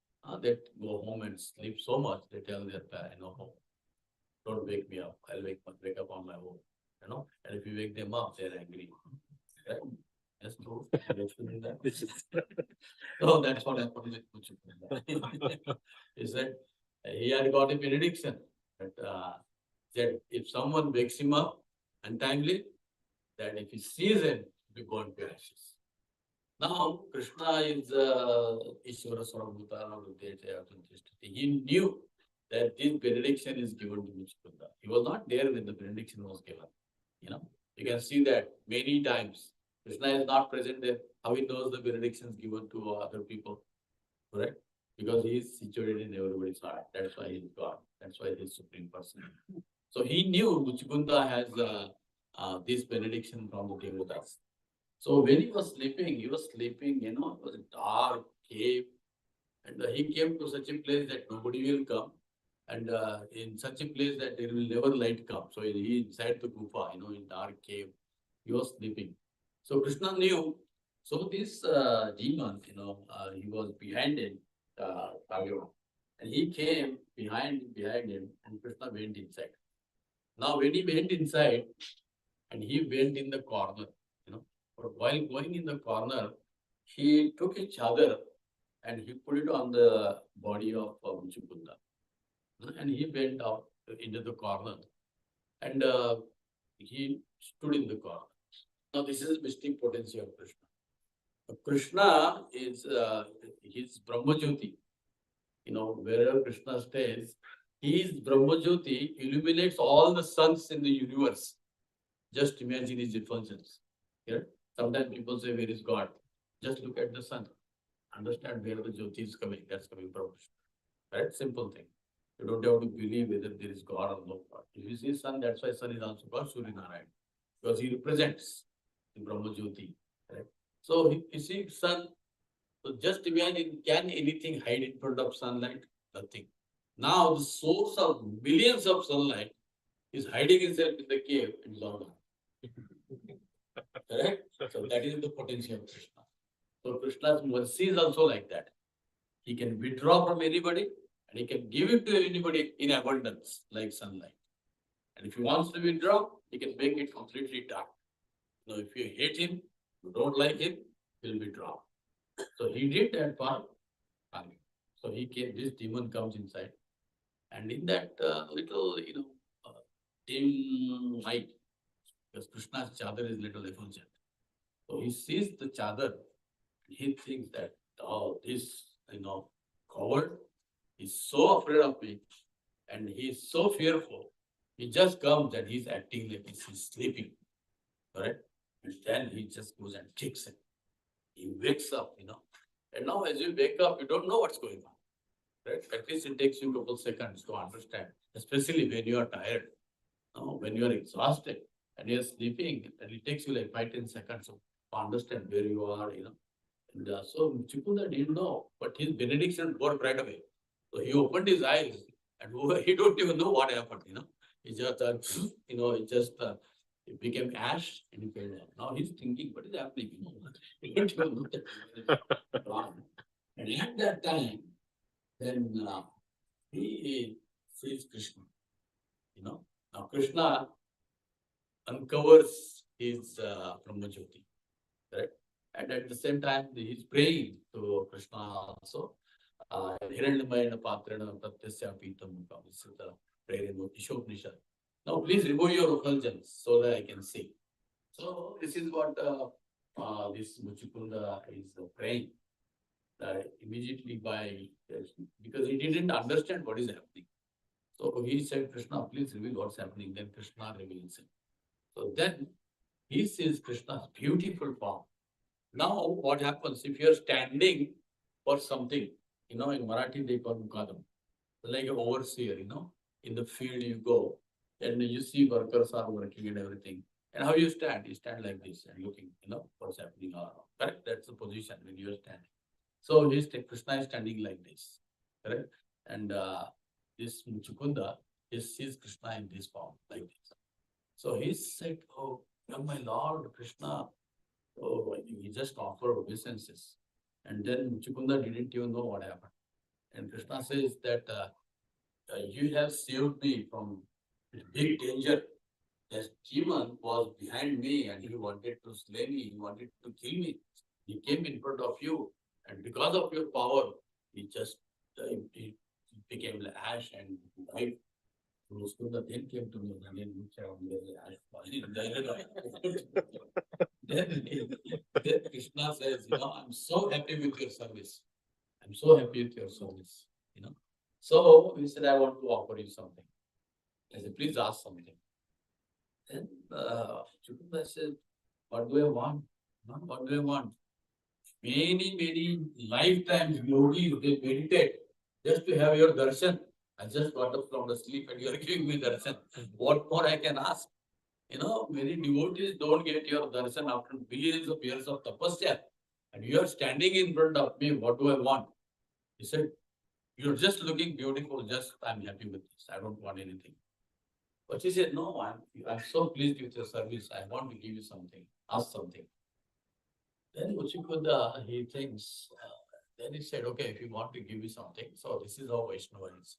they go home and sleep so much, they tell their parents, don't wake me up. I'll wake up on my own. You know, and if you wake them up, they're angry. Right? That's true. That's true. So that's what happened with Muchukunda. He said he had got a benediction that if someone wakes him up untimely, that if he sees him, he will go into ashes. Now, Krishna is Ishvara Sarvabhuta Vrindavan. He knew that this benediction is given to Muchukunda. He was not there when the benediction was given. You know, you can see that many times. Krishna is not present there. How he knows the benedictions given to other people, correct? Because he is situated in everybody's heart. That's why he is God. That's why he is Supreme Person. So he knew Muchukunda has this benediction from the Devatas. So when he was sleeping, it was a dark cave. And he came to such a place that nobody will come. And in such a place that there will never light come. So he inside the gufa, in dark cave, he was sleeping. So Krishna knew. So this demon, he was behind him, Kavya. And he came behind him, and Krishna went inside. Now when he went inside, and he went in the corner, but while going in the corner, he took a chadar and he put it on the body of Muchukunda. And he went out into the corner and he stood in the corner. Now this is mystic potency of Krishna. Krishna is his Brahmajyoti. Wherever Krishna stays, his Brahmajyoti illuminates all the suns in the universe. Just imagine his effulgence. Sometimes people say, where is God? Just look at the sun. Understand where the Jyoti is coming. That's coming from Krishna. Right? Simple thing. You don't have to believe whether there is God or no God. If you see sun, that's why sun is also called Surya Narayan. Because he represents the Brahma Jyoti. Right? So you see sun. So just imagine, can anything hide in front of sunlight? Nothing. Now the source of millions of sunlight is hiding itself in the cave and is all gone. Correct? So that is the potential of Krishna. So Krishna's mercy is also like that. He can withdraw from anybody and he can give it to anybody in abundance, like sunlight. And if he wants to withdraw, he can make it completely dark. If you hate him, you don't like him, he'll withdraw. So he did that part. So he came, this demon comes inside. And in that little, dim light, because Krishna's chadar is little effulgent. So he sees the chadar and he thinks that, this, coward is so afraid of me and he is so fearful. He just comes and he's acting like he's sleeping. Correct? And then he just goes and kicks him. He wakes up, And now as you wake up, you don't know what's going on. Right? At least it takes you a couple seconds to understand, especially when you are tired. When you are exhausted and you're sleeping, and it takes you like 5-10 seconds to understand where you are, And so Muchukunda didn't know, but his benediction worked right away. So he opened his eyes and he don't even know what happened, He just, it became ash and he fell down. Now he's thinking, what is happening? He don't even know that. And at that time, then he sees Krishna. Now Krishna uncovers his Brahmajyoti, correct? And at the same time, he's praying to Krishna also. Hiranyamayana Patrana Pratyasya Pitam Mukha. This is the prayer in Ishopnishad. Now please remove your effulgence so that I can see. So this is what this Muchukunda is praying. Immediately because he didn't understand what is happening. So he said, Krishna, please reveal what's happening. Then Krishna reveals him. So then he sees Krishna's beautiful form. Now what happens if you're standing for something, in Marathi they call Tukaram, like an overseer, in the field you go and you see workers are working and everything. And how you stand? You stand like this and looking, what's happening all around. Correct? That's the position when you're standing. So Krishna is standing like this, correct? And this Muchukunda he sees Krishna in this form, like this. So he said, oh, my Lord Krishna, oh, he just offered obeisances. And then Muchukunda didn't even know what happened. And Krishna says that you have saved me from big danger. That demon was behind me and he wanted to slay me, he wanted to kill me. He came in front of you, and because of your power, he just he became like ash and died. Muskunda then came to me and then looked around then Krishna says, I'm so happy with your service. I'm so happy with your service. So he said, I want to offer you something. I said, please ask something. Then Chukunda said, what do I want? What do I want? Many lifetimes glories they meditate just to have your darshan. I just got up from the sleep and you are giving me darshan. What more I can ask? Many devotees don't get your darshan after billions of years of tapasya. And you are standing in front of me, what do I want? He said, you're just looking beautiful, I'm happy with this. I don't want anything. But he said, no, I'm so pleased with your service. I want to give you something, ask something. Then Uchikuda, he thinks, then he said, okay, if you want to give me something, so this is how Vaishnava is.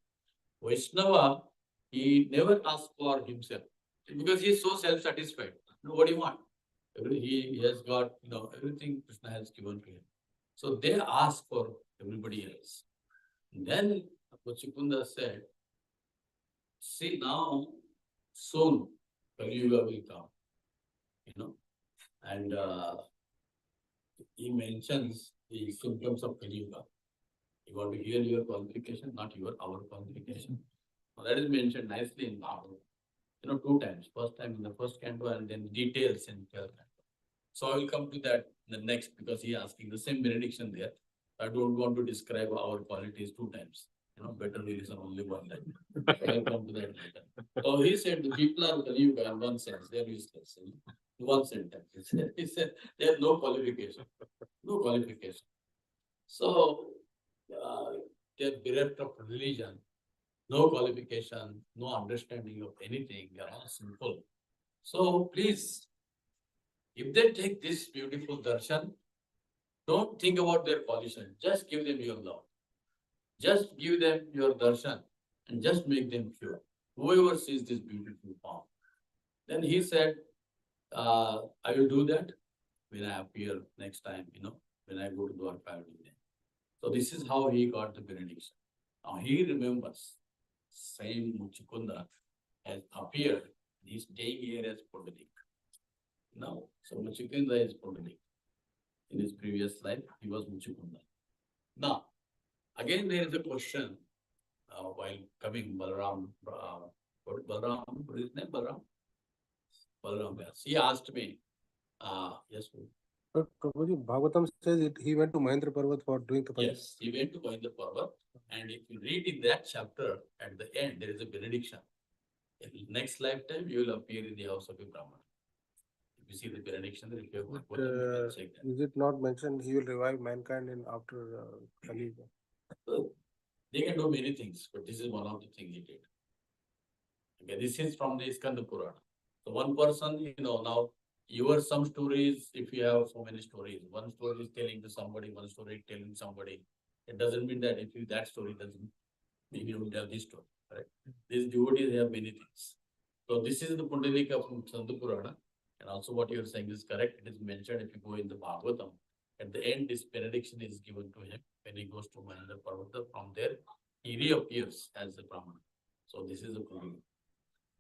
Vaishnava, he never asks for himself because he is so self-satisfied. What do you want? He has got, everything Krishna has given to him. So they ask for everybody else. Then Uchikunda said, see now, soon Kali Yuga will come, and he mentions the symptoms of Kali Yuga. You want to hear your qualification, not our qualification. So that is mentioned nicely in Bhagavad, 2 times. First time in the first canto and then details in 12th canto. So I will come to that in the next because he is asking the same benediction there. I don't want to describe our qualities 2 times. Better we listen only one time. So I'll come to that later. So he said the people are Kali Yuga in one sense, they are useless. One sentence. He said they have no qualification. No qualification. So they're bereft of religion, no qualification, no understanding of anything, they're all simple. So please, if they take this beautiful darshan, don't think about their position, just give them your love. Just give them your darshan and just make them pure. Whoever sees this beautiful form. Then he said, I will do that when I appear next time, when I go to Dwarka. So this is how he got the benediction. Now he remembers, same Muchikunda has appeared. He's staying here as Pundarik. Now, so Muchikunda is Pundarik. In his previous life, he was Muchikunda. Now, again there is a question while coming Balaram, what is his name? Balaram, yes. He asked me, yes, But Prabhuji, Bhagavatam says he went to Mahendra Parvat for doing the yes, he went to Mahendra Parvat, and if you read in that chapter, at the end, there is a benediction. In the next lifetime, you will appear in the house of a Brahman. If you see the benediction, if you have But, is it not mentioned he will revive mankind in after Kali Yuga? So, they can do many things, but this is one of the things he did. Okay, this is from the ISKCON Purana. So one person, now your some stories, if you have so many stories, one story is telling to somebody, one story is telling somebody. It doesn't mean that if you that story doesn't mean you will tell this story, right? These devotees have many things. So this is the Pundalika from Sandhu Purana. And also what you are saying is correct. It is mentioned if you go in the Bhagavatam. At the end, this benediction is given to him when he goes to Mahendra Parvata. From there, he reappears as a Brahman. So this is the Pundalika.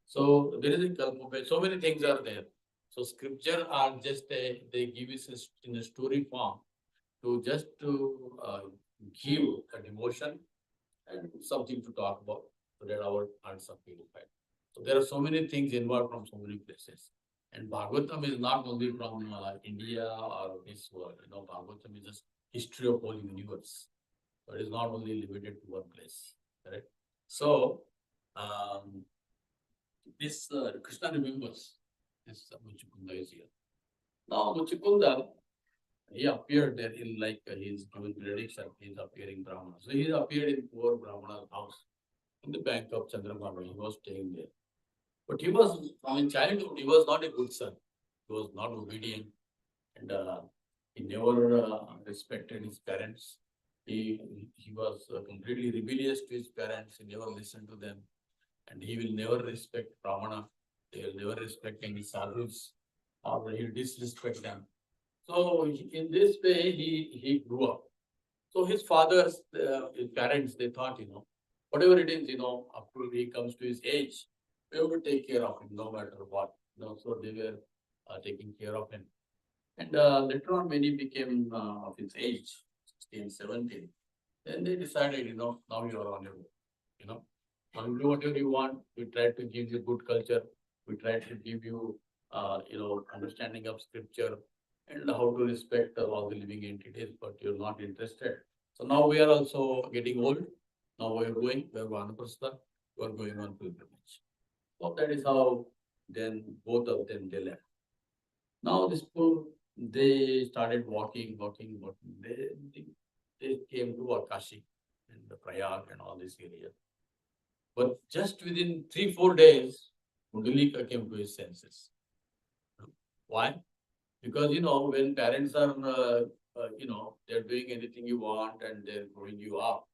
So there is a Kalpa. So many things are there. So scripture are just they give us in a story form to just to give a devotion and something to talk about so that our hearts are purified. So there are so many things involved from so many places. And Bhagavatam is not only from India or this world. Bhagavatam is just history of whole universe. So it is not only limited to one place. Correct? So this Krishna remembers this Muchikunda is here. Now Muchikunda, he appeared there in like he is given prediction, he is appearing Brahmana. So he appeared in poor Brahmana's house. in the bank of Chandragama. He was staying there. But he was, in childhood, he was not a good son. He was not obedient, and he never respected his parents. He was completely rebellious to his parents. He never listened to them, and he will never respect Brahmana. He will never respect any sadhus, or he will disrespect them. So in this way, he grew up. So his fathers, his parents, they thought, whatever it is, after he comes to his age, we have to take care of him no matter what. So they were taking care of him. And later on, when he became of his age, 16, 17, then they decided, now you are on your own. Now you do whatever you want. We try to give you good culture. We try to give you, understanding of scripture and how to respect all the living entities, but you're not interested. So now we are also getting old. Now we are Vanaprastha, we are going on pilgrimage. So that is how then both of them they left. Now this people, they started walking. They came to Akashi and the Prayag and all this area. But just within 3-4 days, Mundalika came to his senses. Why? Because when parents are they're doing anything you want and they're growing you up,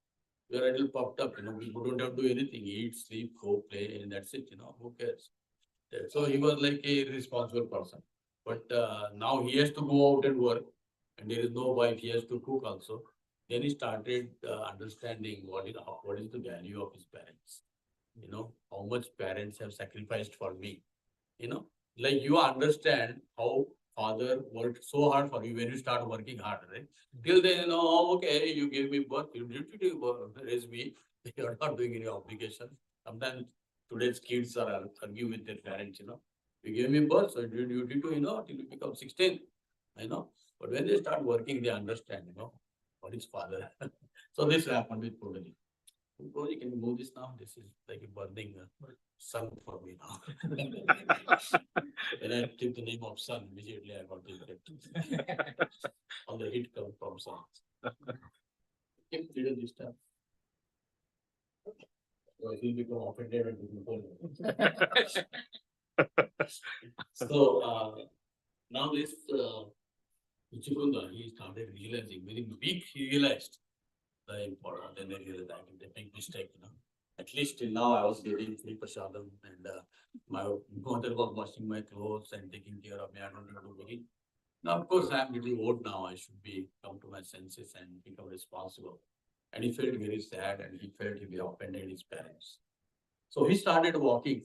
you're a little puffed up. People don't have to do anything, eat, sleep, go, play, and that's it. Who cares? So he was like a responsible person. But now he has to go out and work, and there is no wife. He has to cook also. Then he started understanding what is the value of his parents. How much parents have sacrificed for me. Like you understand how father worked so hard for you when you start working hard, right? Till then, okay, you gave me birth, you duty to raise me. You're not doing any obligation. Sometimes today's kids are argue with their parents, You gave me birth, so you duty to, till you become 16, But when they start working, they understand, what is father. So this happened with Purani. Prabhuji, can you move this now? This is like a burning sun for me now. When I took the name of sun, immediately I got the all the heat comes from sun. Keep little this time. So it will become offended and become So now this Uchikunda, he started realizing very big. He realized the important. Then they realized I made a big mistake. At least till now, I was getting free prasadam, and my mother was washing my clothes and taking care of me. I don't have to do it. Now, of course, I'm little old now. I should be come to my senses and become responsible. And he felt very sad, and he felt he offended his parents. So he started walking.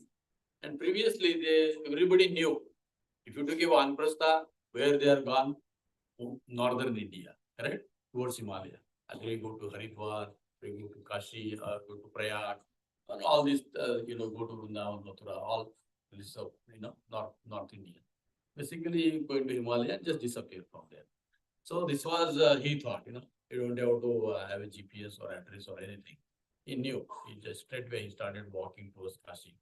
And previously, everybody knew if you give Anprastha, where they are gone, northern India, correct? Towards Himalaya. And we go to Haridwar, we go to Kashi, go to Prayag, and all these, go to Vrindavan, Mathura, all this of, North India. Basically, going to Himalaya and just disappear from there. So this was, he thought, you don't have to have a GPS or address or anything. He knew. He just straightway he started walking towards Kashi.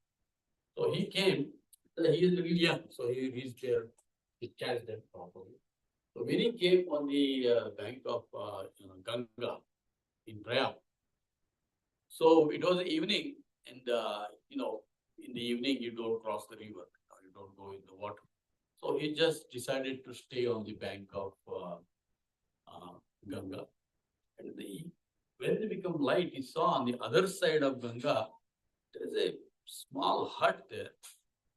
So he came. He is really young, so he reached there. He catched them properly. So when he came on the bank of Ganga in Prayag, so it was evening, and in the evening you don't cross the river, you don't go in the water. So he just decided to stay on the bank of Ganga. And when it became light, he saw on the other side of Ganga, there is a small hut there,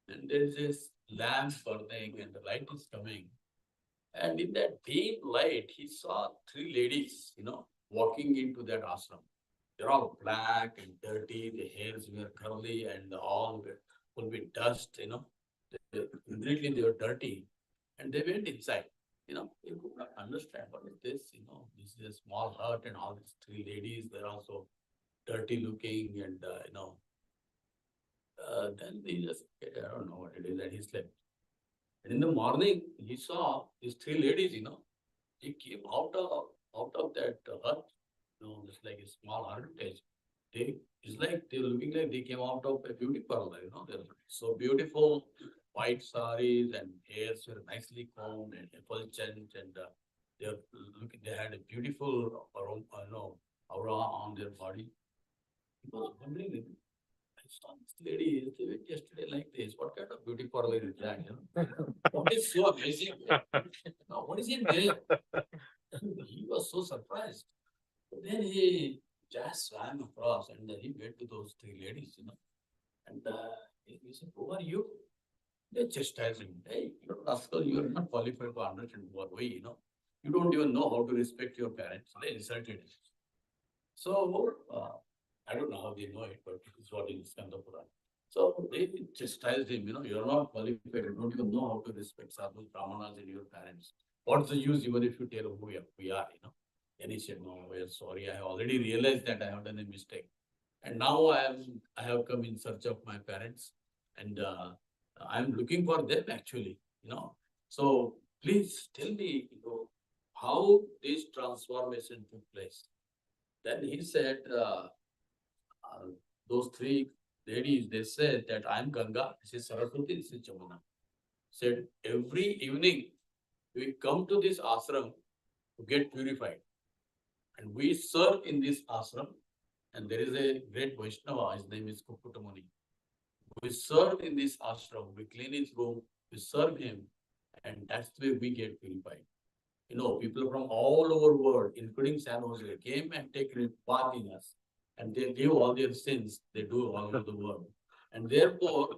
and there is this lamp burning, and the light is coming. And in that dim light, he saw 3 ladies, walking into that ashram. They're all black and dirty, the hairs were curly and all full with dust, Completely they were dirty. And they went inside, they could not understand what is this, this is a small hut and all these 3 ladies, they're also dirty looking and, then they just, I don't know what it is, and he slept. And in the morning, he saw these 3 ladies, they came out of that hut, just like a small hermitage. It's like they're looking like they came out of a beauty parlor, they're so beautiful, white saris and hairs were nicely combed and effulgent, and they had a beautiful aura on their body. He was wondering, I saw this lady, they went yesterday like this. What kind of beauty parlor is that? You know? What is so amazing? Now, what is in there? He was so surprised. But then he just swam across and he went to those three ladies, you know. And he said, who are you? They chastised him. Hey, you're a rascal, you are not qualified to understand what way, you know. You don't even know how to respect your parents. They insulted him. So, I don't know how they know it, but it is what is Pandarpur. So they chastised him, you know, you're not qualified, you don't even know how to respect sadhus, brahmanas and your parents. What's the use even if you tell who we are, you know? And he said, no, we are sorry, I have already realized that I have done a mistake. And now I have come in search of my parents and I'm looking for them actually, you know. So please tell me, you know, how this transformation took place. Then he said, those three ladies, they said that I'm Ganga, this is Saraswati, this is Jamuna. Said every evening we come to this ashram to get purified. And we serve in this ashram. And there is a great Vaishnava, his name is Kukutamani. We serve in this ashram, we clean his room, we serve him, and that's the way we get purified. You know, people from all over the world, including San Jose, came and take part in us. And they give all their sins, they do all over the world. And therefore,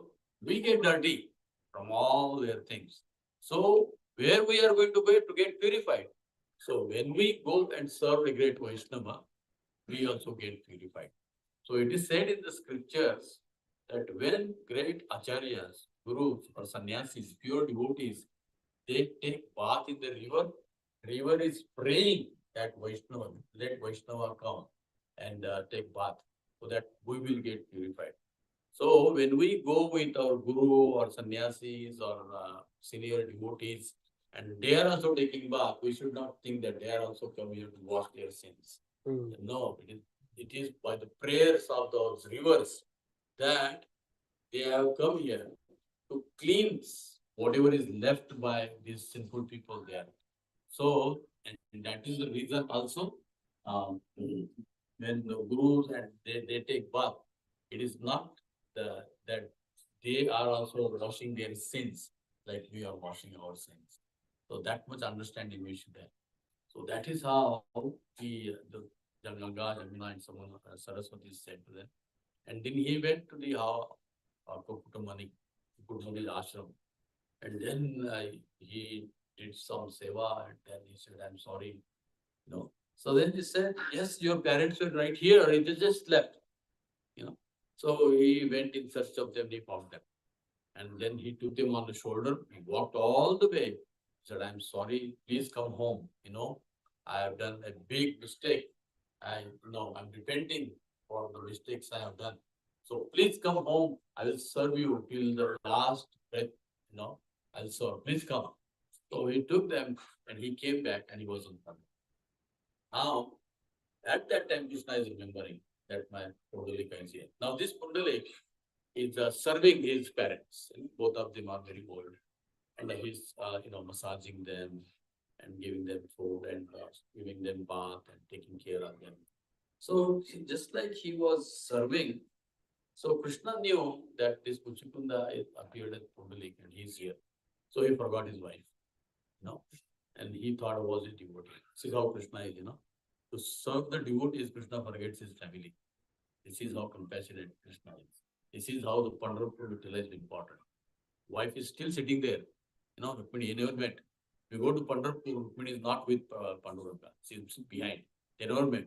we get dirty from all their things. So, where we are going to go to get purified? So, when we go and serve a great Vaishnava, we also get purified. So, it is said in the scriptures that when great acharyas, gurus, or sannyasis, pure devotees, they take bath in the river is praying that Vaishnava, let Vaishnava come and take bath so that we will get purified. So when we go with our guru or sannyasis or senior devotees and they are also taking bath, we should not think that they are also coming here to wash their sins. No, it is by the prayers of those rivers that they have come here to cleanse whatever is left by these sinful people there. So, and that is the reason also, when the gurus and they take bath, it is not that they are also washing their sins like we are washing our sins. So that much understanding we should have. So that is how the Ganga, Jamuna and someone Saraswati said to them. And then he went to the Kukutamani ashram. And then he did some seva and then he said, I'm sorry. You know. So then he said, yes, your parents were right here. They just left. You know. So he went in search of them, he found them. And then he took them on the shoulder. He walked all the way. He said, I'm sorry, please come home. You know, I have done a big mistake. I'm repenting for the mistakes I have done. So please come home. I will serve you till the last breath. You know, I'll serve. Please come. So he took them and he came back and he wasn't coming. Now, at that time, Krishna is remembering that my Pundalika is here. Now, this Pundalik is serving his parents. Both of them are very old. And he's, massaging them and giving them food and giving them bath and taking care of them. So, just like he was serving, so Krishna knew that this Puchukunda appeared at Pundalik and he's here. So he forgot his wife, you know, and he thought it was a devotee. This is how Krishna is, you know. To serve the devotees, Krishna forgets his family. This is how compassionate Krishna is. This is how the Pandarpur Vittal is important. Wife is still sitting there. You know, Rukmini, he never met. We go to Pandarpur, Rukmini is not with Panduranga. She is behind. They never met.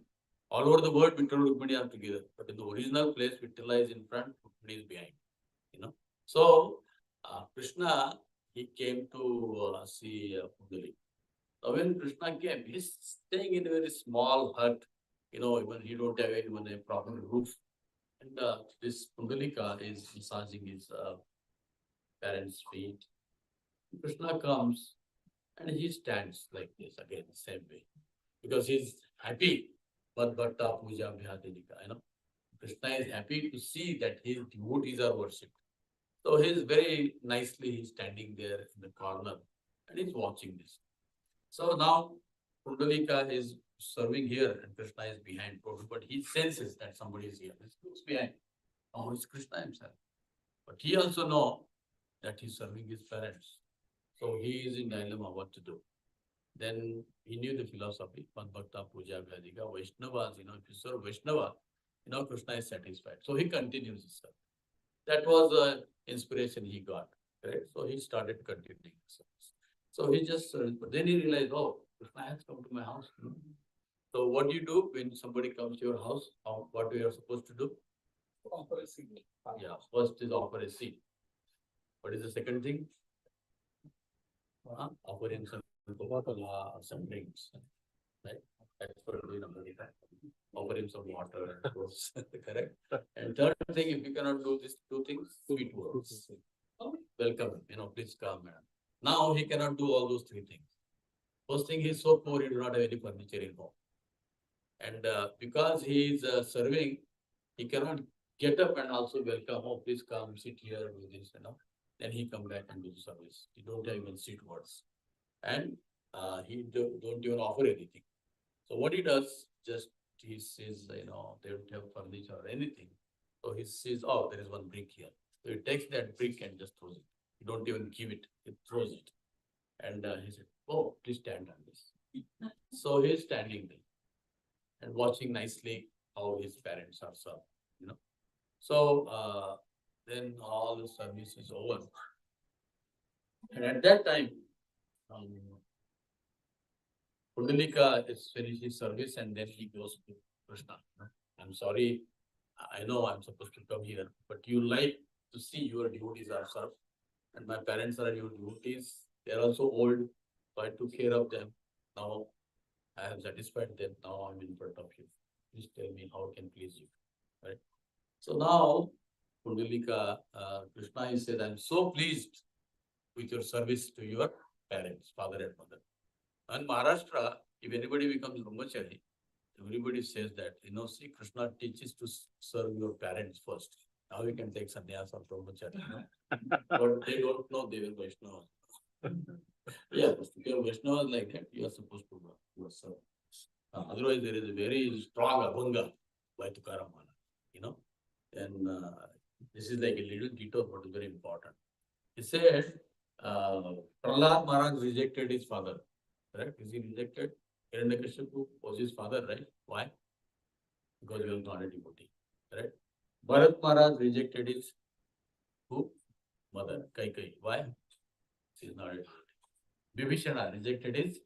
All over the world, Vittal and Rukmini are together. But in the original place, Vittala is in front, Rukmini is behind. You know. So, Krishna, he came to see Pundalik. So when Krishna came, he's staying in a very small hut. You know, even he don't have even a proper roof. And this Pundalika is massaging his parents' feet. Krishna comes and he stands like this again, the same way. Because he's happy. But puja bhyatilika, you know. Krishna is happy to see that his devotees are worshipped. So he's very nicely, he's standing there in the corner and he's watching this. So now Pundalika is serving here and Krishna is behind Prabhu, but he senses that somebody is here. He looks behind. Oh, it's Krishna himself. But he also know that he's serving his parents. So he is in dilemma what to do. Then he knew the philosophy, Madbhakta Puja Vyadika, Vaishnavas, if you serve Vaishnava, Krishna is satisfied. So he continues his service. That was the inspiration he got, right? So he started continuing his service. So he just, but then he realized, oh, Krishna has come to my house. So what do you do when somebody comes to your house? What we are supposed to do? Offer a seat. Yeah, first is offer a seat. What is the second thing? Offer him some some drinks, right? That's what we normally do. Offer him some water and fruits, correct? And third thing, if you cannot do these two things, sweet words. Welcome, please come, madam. Now he cannot do all those three things. First thing, he is so poor, he does not have any furniture in home. And because he is serving, he cannot get up and also welcome, oh, please come, sit here, do this, Then he come back and do the service. He don't have even sweet words. And he don't even offer anything. So what he does, just he says, they don't have furniture or anything. So he says, oh, there is one brick here. So he takes that brick and just throws it. He don't even give it, he throws it. And he said, oh, please stand on this. So he is standing there and watching nicely how his parents are served, So then all the service is over. And at that time, Kundalika is finished his service and then he goes to Krishna. I'm sorry, I know I'm supposed to come here, but you like to see your devotees are served. And my parents are your devotees. They're also old, so I took care of them. Now I have satisfied them. Now I'm in front of you. Please tell me how I can please you. Right? So now Kundalika, Krishna, he said, I'm so pleased with your service to your parents, father and mother. And Maharashtra, if anybody becomes brahmachari, everybody says that, see, Krishna teaches to serve your parents first. Now you can take sannyas or brahmachari. But they don't know they were Vaishnavas. Yeah, if you are Vaishnavas like that, you are supposed to serve. Otherwise, there is a very strong abhanga by Tukaram. And this is like a little detour, but it's very important. He said, Prahlad Maharaj rejected his father. Correct? Is he rejected? Hiranyakashipu was his father, right? Why? Because he was not a devotee. Correct? Bharat Maharaj rejected his who? Mother, Kaikai. Why? She is not a devotee. Vibhishana rejected his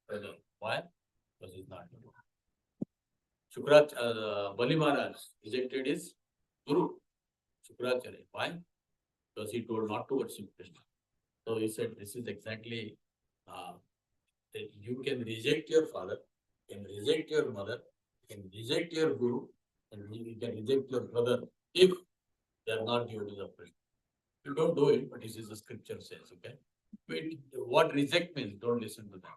brother. Why? Because he is not a devotee. Bali Maharaj rejected his Guru, Shukracharya. Why? Because he told not to worship Krishna. So he said, this is exactly that you can reject your father, you can reject your mother, you can reject your guru, and you can reject your brother if they are not devotees of Krishna. You don't do it, but this is the scripture says, okay? But what reject means, don't listen to them.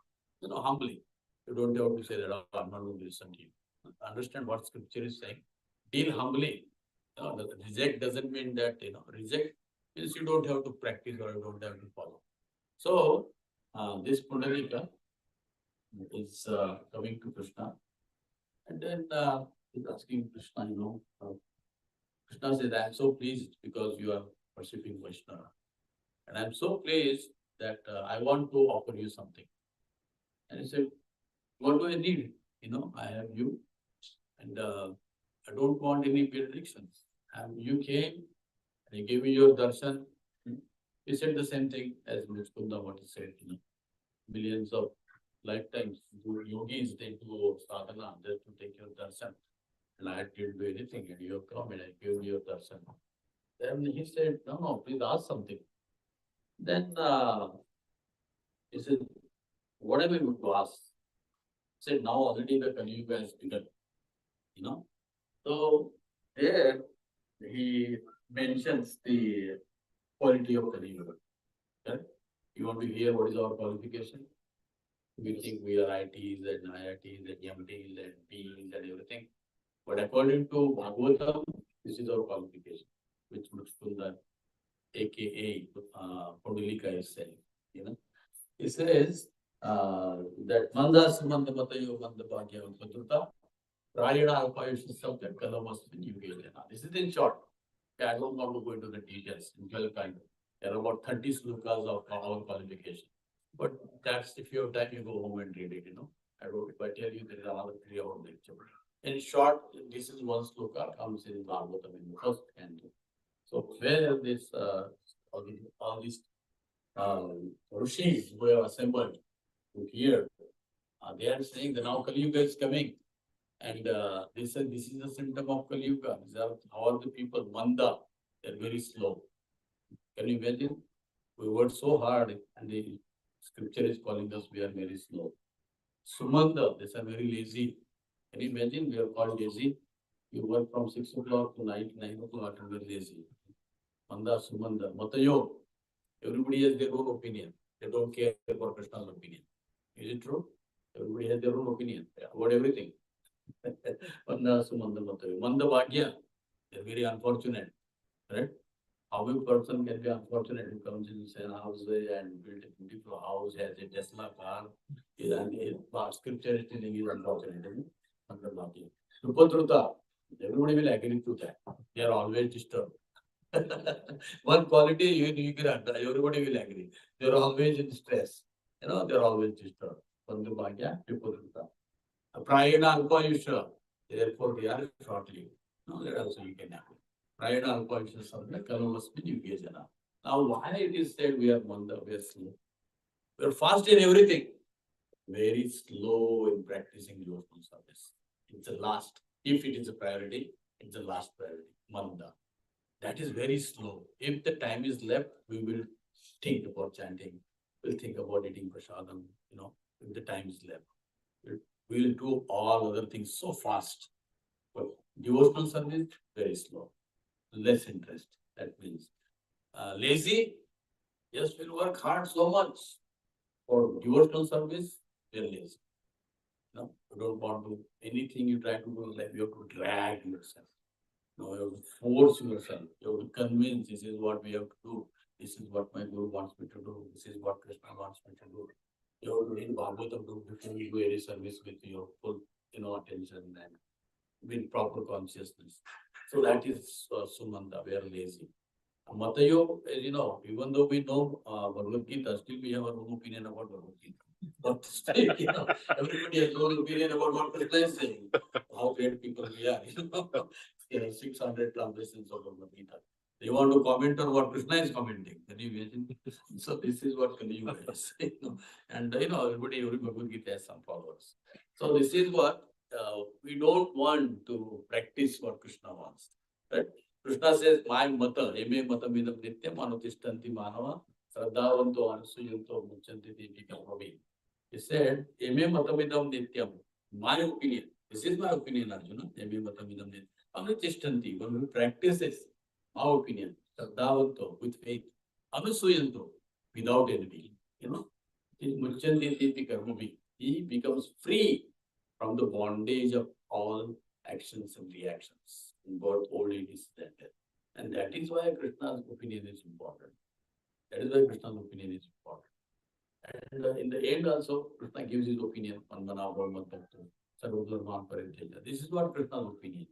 Humbly. You don't have to say that, oh, I'm not going to listen to you. Understand what scripture is saying. Deal humbly. Reject doesn't mean that, reject means you don't have to practice or you don't have to follow. So, this Pundalika is coming to Krishna. And then he's asking Krishna, Krishna says, I'm so pleased because you are worshipping Vaishnava. And I'm so pleased that I want to offer you something. And he said, what do I need? I have you. And I don't want any benedictions. And you came and you gave me your darshan. He said the same thing as Muskunda, what he said, millions of lifetimes, yogis, they do sadhana just to take your darshan. And I didn't do anything, and you have come and I gave you your darshan. Then he said, no, please ask something. Then he said, what am I going to ask? He said, now already the Kali Yuga has begun. So there he mentions the quality of Kali Yuga. Okay? You want to hear what is our qualification? We think we are ITs and IITs and MTs and Ps and everything. But according to Bhagavatam, this is our qualification, which Mukskunda, aka Pundalika is saying. He says, that Manda Sumanda Matayo Manda Bhagya Patruta, Prayana Alpayusha subject, Kalamas Yugajana. This is in short. I don't want to go into the details in kind. There are about 30 slokas of our qualification. But that's if you have time, you go home and read it, I wrote, if I tell you there is another 3 hour lecture. In short, this is one sloka comes in Bhagavatam in the first canto. So where this all these Rishis who have assembled to hear, they are saying that now Kali Yuga is coming. And they said this is a symptom of Kali Yuga. These are how the people, Manda, they're very slow. Can you imagine? We worked so hard and the scripture is calling us we are very slow. Sumanda, they are very lazy. Can you imagine we are called lazy? You work from 6 o'clock to 9 o'clock and we're lazy. Manda, Sumanda, Matayo. Everybody has their own opinion. They don't care for Krishna's opinion. Is it true? Everybody has their own opinion about everything. Manda, Sumanda, Matayo. Manda Bhagya, they're very unfortunate. Right? How a person can be unfortunate who comes in a house and build a beautiful house, has a Tesla car, scripture is telling you unfortunate, isn't it? Manda Bhagya. Supatruta, everybody will agree to that. They are always disturbed. One quality you can everybody will agree. They are always in stress. They are always disturbed. Manda Bhagya, Supatruta. Prayana Alpayusha, therefore they are shortly. No, that also you can have. Prayana Alpayusha Sabha, Kalamasmin Yugajana. Now, why it is said we are Manda, we are slow? We are fast in everything, very slow in practicing devotional service. It's the last, if it is a priority, it's the last priority, Manda. That is very slow. If the time is left, we will think about chanting, we'll think about eating prasadam, if the time is left. We will do all other things so fast. But devotional service, very slow. Less interest. That means lazy. Yes, we'll work hard so much. For devotional service, we're lazy. You don't want to anything you try to do in life, you have to drag yourself. You have to force yourself. You have to convince this is what we have to do. This is what my Guru wants me to do. This is what Krishna wants me to do. You have to read Bhagavatam before you do any service with your full, attention and with proper consciousness. So that is Sumanda, we are lazy. Matayo, even though we know Bhagavad Gita, still we have our own opinion about Bhagavad Gita. But still, everybody has their own opinion about what Krishna is saying. How great people we are. 600 translations of Bhagavad Gita. They want to comment on what Krishna is commenting. Can you imagine? So this is what Kali Yuga is. And every Bhagavad Gita has some followers. So this is what we don't want to practice what Krishna wants. Right? Krishna says, my mata, eme mata midam nityam anutishtanti manava, sradhavanto anasuyanto muchanti deepika bhavi. He said, eme mata midam nityam, my opinion. This is my opinion, Arjuna. Eme mata midam nityam anutishtanti. When we practice this, my opinion, sradhavanto, with faith, anasuyanto, without envy. Muchanti deepika bhavi. He becomes free from the bondage of all actions and reactions. Both old age is that. And that is why Krishna's opinion is important. That is why Krishna's opinion is important. And in the end also, Krishna gives his opinion on This is what Krishna's opinion.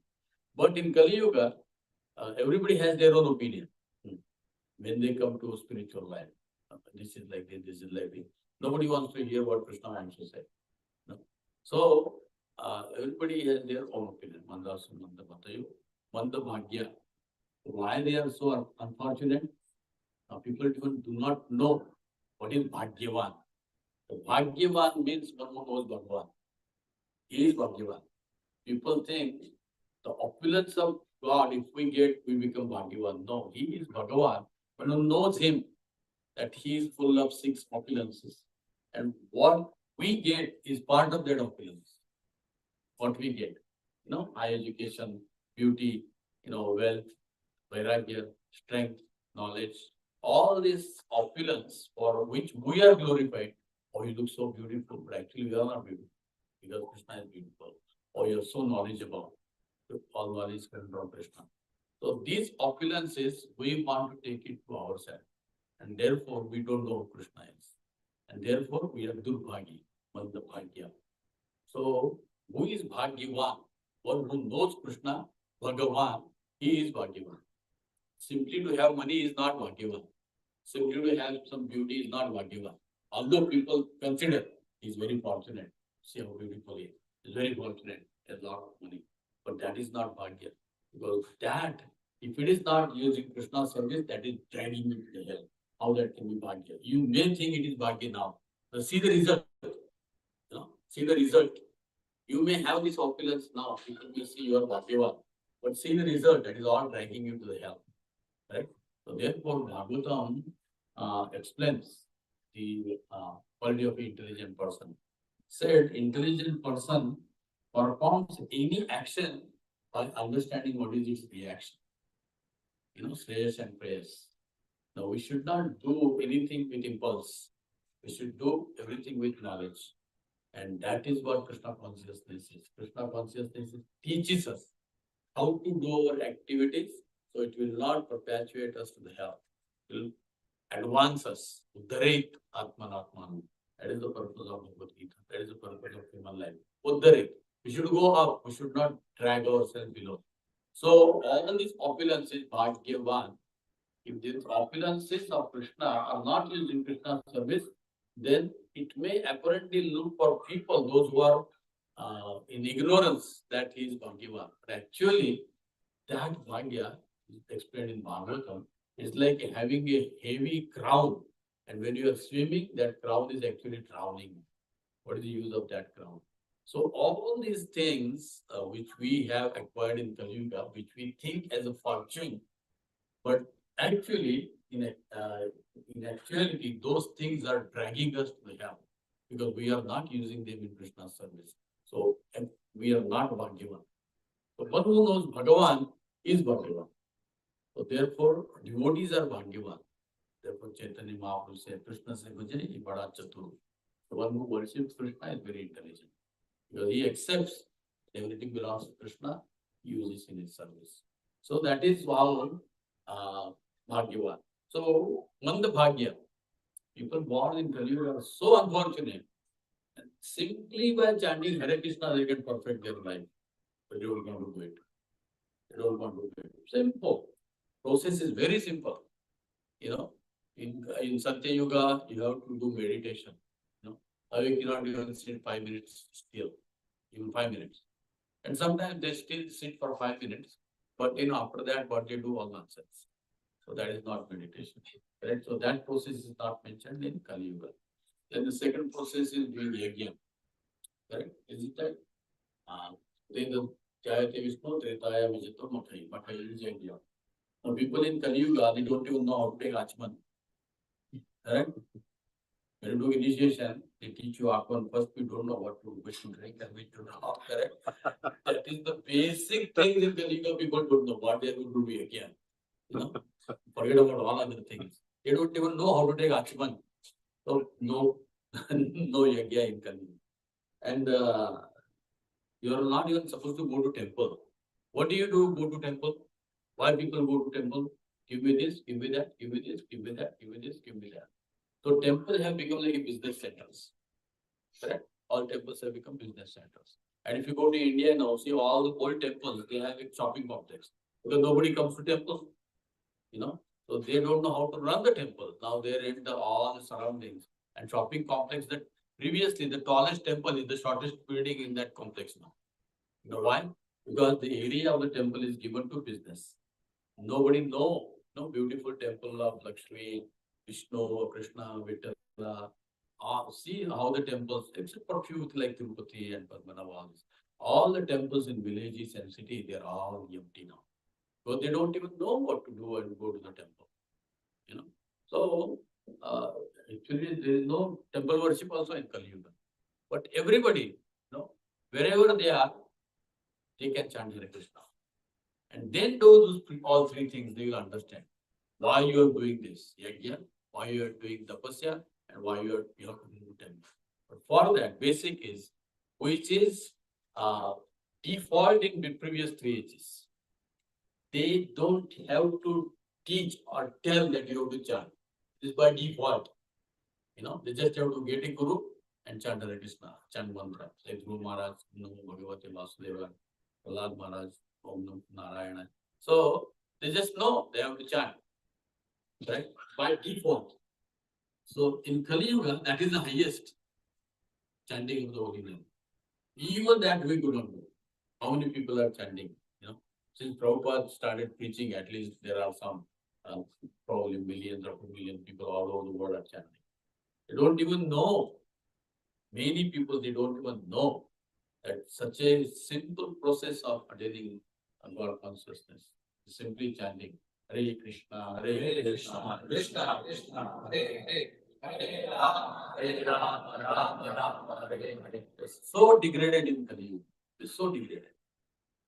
But in Kali Yuga, everybody has their own opinion. When they come to spiritual life, this is like this is like this. Nobody wants to hear what Krishna wants to say. No. So, everybody has their own opinion. Manda Sumanda Matayo, Manda Bhagya. Why they are so unfortunate? People even do not know what is Bhagyavan. The Bhagyavan means one who knows Bhagavan. He is Bhagyavan. People think the opulence of God, if we get, we become Bhagyavan. No, he is Bhagavan. When one knows him, that he is full of 6 opulences. And what we get is part of that opulence. What we get, high education, beauty, wealth, vairagya, strength, knowledge, all this opulence for which we are glorified. Oh, you look so beautiful, but actually we are not beautiful because Krishna is beautiful. Oh, you're so knowledgeable. All knowledge comes from Krishna. So these opulences, we want to take it to ourselves. And therefore, we don't know who Krishna is. And therefore we are Durbhagi, Mandabhagya. So who is Bhagyavan? One who knows Krishna, Bhagavan, he is Bhagyavan. Simply to have money is not Bhagyavan. Simply to have some beauty is not Bhagyavan. Although people consider he is very fortunate. See how beautiful he is. He is very fortunate. He has a lot of money. But that is not Bhagya. Because that, if it is not using Krishna's service, that is dragging you to the hell. How that can be Bhagya? You may think it is Bhagya now. But see the result. See the result. You may have this opulence now. People may see you are Bhagyavan. But see the result. That is all dragging you to the hell. Right? So therefore, Bhagavatam explains the quality of an intelligent person. Said intelligent person performs any action by understanding what is its reaction. Shreyas and prayers. Now we should not do anything with impulse. We should do everything with knowledge. And that is what Krishna consciousness is. Krishna consciousness teaches us how to do our activities so it will not perpetuate us to the hell. It will advance us. Uddaret Atman Atman. That is the purpose of Bhagavad Gita. That is the purpose of human life. Uddaret. We should go up. We should not drag ourselves below. So all these opulences, Bhagyavan, if these opulences of Krishna are not used in Krishna's service, then it may apparently look for people, those who are in ignorance, that he is Bhagyavan. But actually, that Bhagya is explained in Bhagavatam. It's like having a heavy crown, and when you are swimming, that crown is actually drowning. What is the use of that crown? So all these things which we have acquired in Kali Yuga, which we think as a fortune, but actually in actuality, those things are dragging us to the hell because we are not using them in Krishna's service. So we are not Bhagyavan. So one who knows Bhagavan is Bhagavan. So therefore, devotees are Bhagyavan. Therefore, Chaitanya Mahaprabhu said, Krishna se bhaje, he bada chatur. The one who worships Krishna is very intelligent. Because he accepts everything belongs to Krishna, he uses in his service. So that is how Bhagyavan. So, Manda Bhagya, people born in Kali Yuga are so unfortunate. And simply by chanting Hare Krishna, they can perfect their life. But they don't want to do it. They don't want to do it. Simple. Process is very simple. In Satya Yuga, you have to do meditation. You cannot even sit 5 minutes still, even 5 minutes. And sometimes they still sit for 5 minutes, but after that, what they do all nonsense. So that is not meditation. Correct? So that process is not mentioned in Kali Yuga. Then the second process is doing yajna. Correct? Is it that? Then the Jayate Vishnu, Tretaya Vijito, Mathai. Mathai is yajna. Now people in Kali Yuga, they don't even know how to take Achman. Correct? When you do initiation, they teach you Achman. First, you don't know what to drink and which to not. Correct? That is the basic things in Kali Yuga. People don't know what they are going to do again. Forget about all other things. They don't even know how to take Achman. So no, no yagya in Kali. And you are not even supposed to go to temple. What do? Go to temple? Why people go to temple? Give me this, give me that, give me this, give me that, give me this, give me that. So temples have become like a business centers. Correct? All temples have become business centers. And if you go to India now, see all the old temples, they have a shopping complex. Because nobody comes to temples. So they don't know how to run the temple. Now they're in all the surroundings and shopping complex that previously the tallest temple is the shortest building in that complex now. You know why? Because the area of the temple is given to business. Nobody know. No beautiful temple of Lakshmi, Vishnu, Krishna, Vittal. See how the temples, except for few like Tirupati and Padmanabha, all the temples in villages and city, they're all empty now. So they don't even know what to do and go to the temple. So actually there is no temple worship also in Kali Yuga. But everybody, wherever they are, they can chant Hare Krishna. And then do all three things, they will understand why you are doing this yajna, why you are doing tapasya, and why you have to do temple. But for that, basic is, which is default in the previous 3 ages. They don't have to teach or tell that you have to chant. It is by default. They just have to get a guru and chant Hare Krishna, chant mantra. Like Guru Maharaj, Namo Bhagavate Vasudeva, Prahlad Maharaj, Om Namo Narayana. So they just know they have to chant, right? By default. So in Kali Yuga, that is the highest chanting of the holy name. Even that we could not know. How many people are chanting? Since Prabhupada started preaching, at least there are some, probably millions or 2 million people all over the world are chanting. They don't even know. Many people, they don't even know that such a simple process of attaining God consciousness is simply chanting Hare Krishna, Hare Krishna, Krishna Krishna, Hare Hare, Hare Rama, Hare Rama, Rama Rama, Hare Hare. It's so degraded in Kali Yuga. It's so degraded.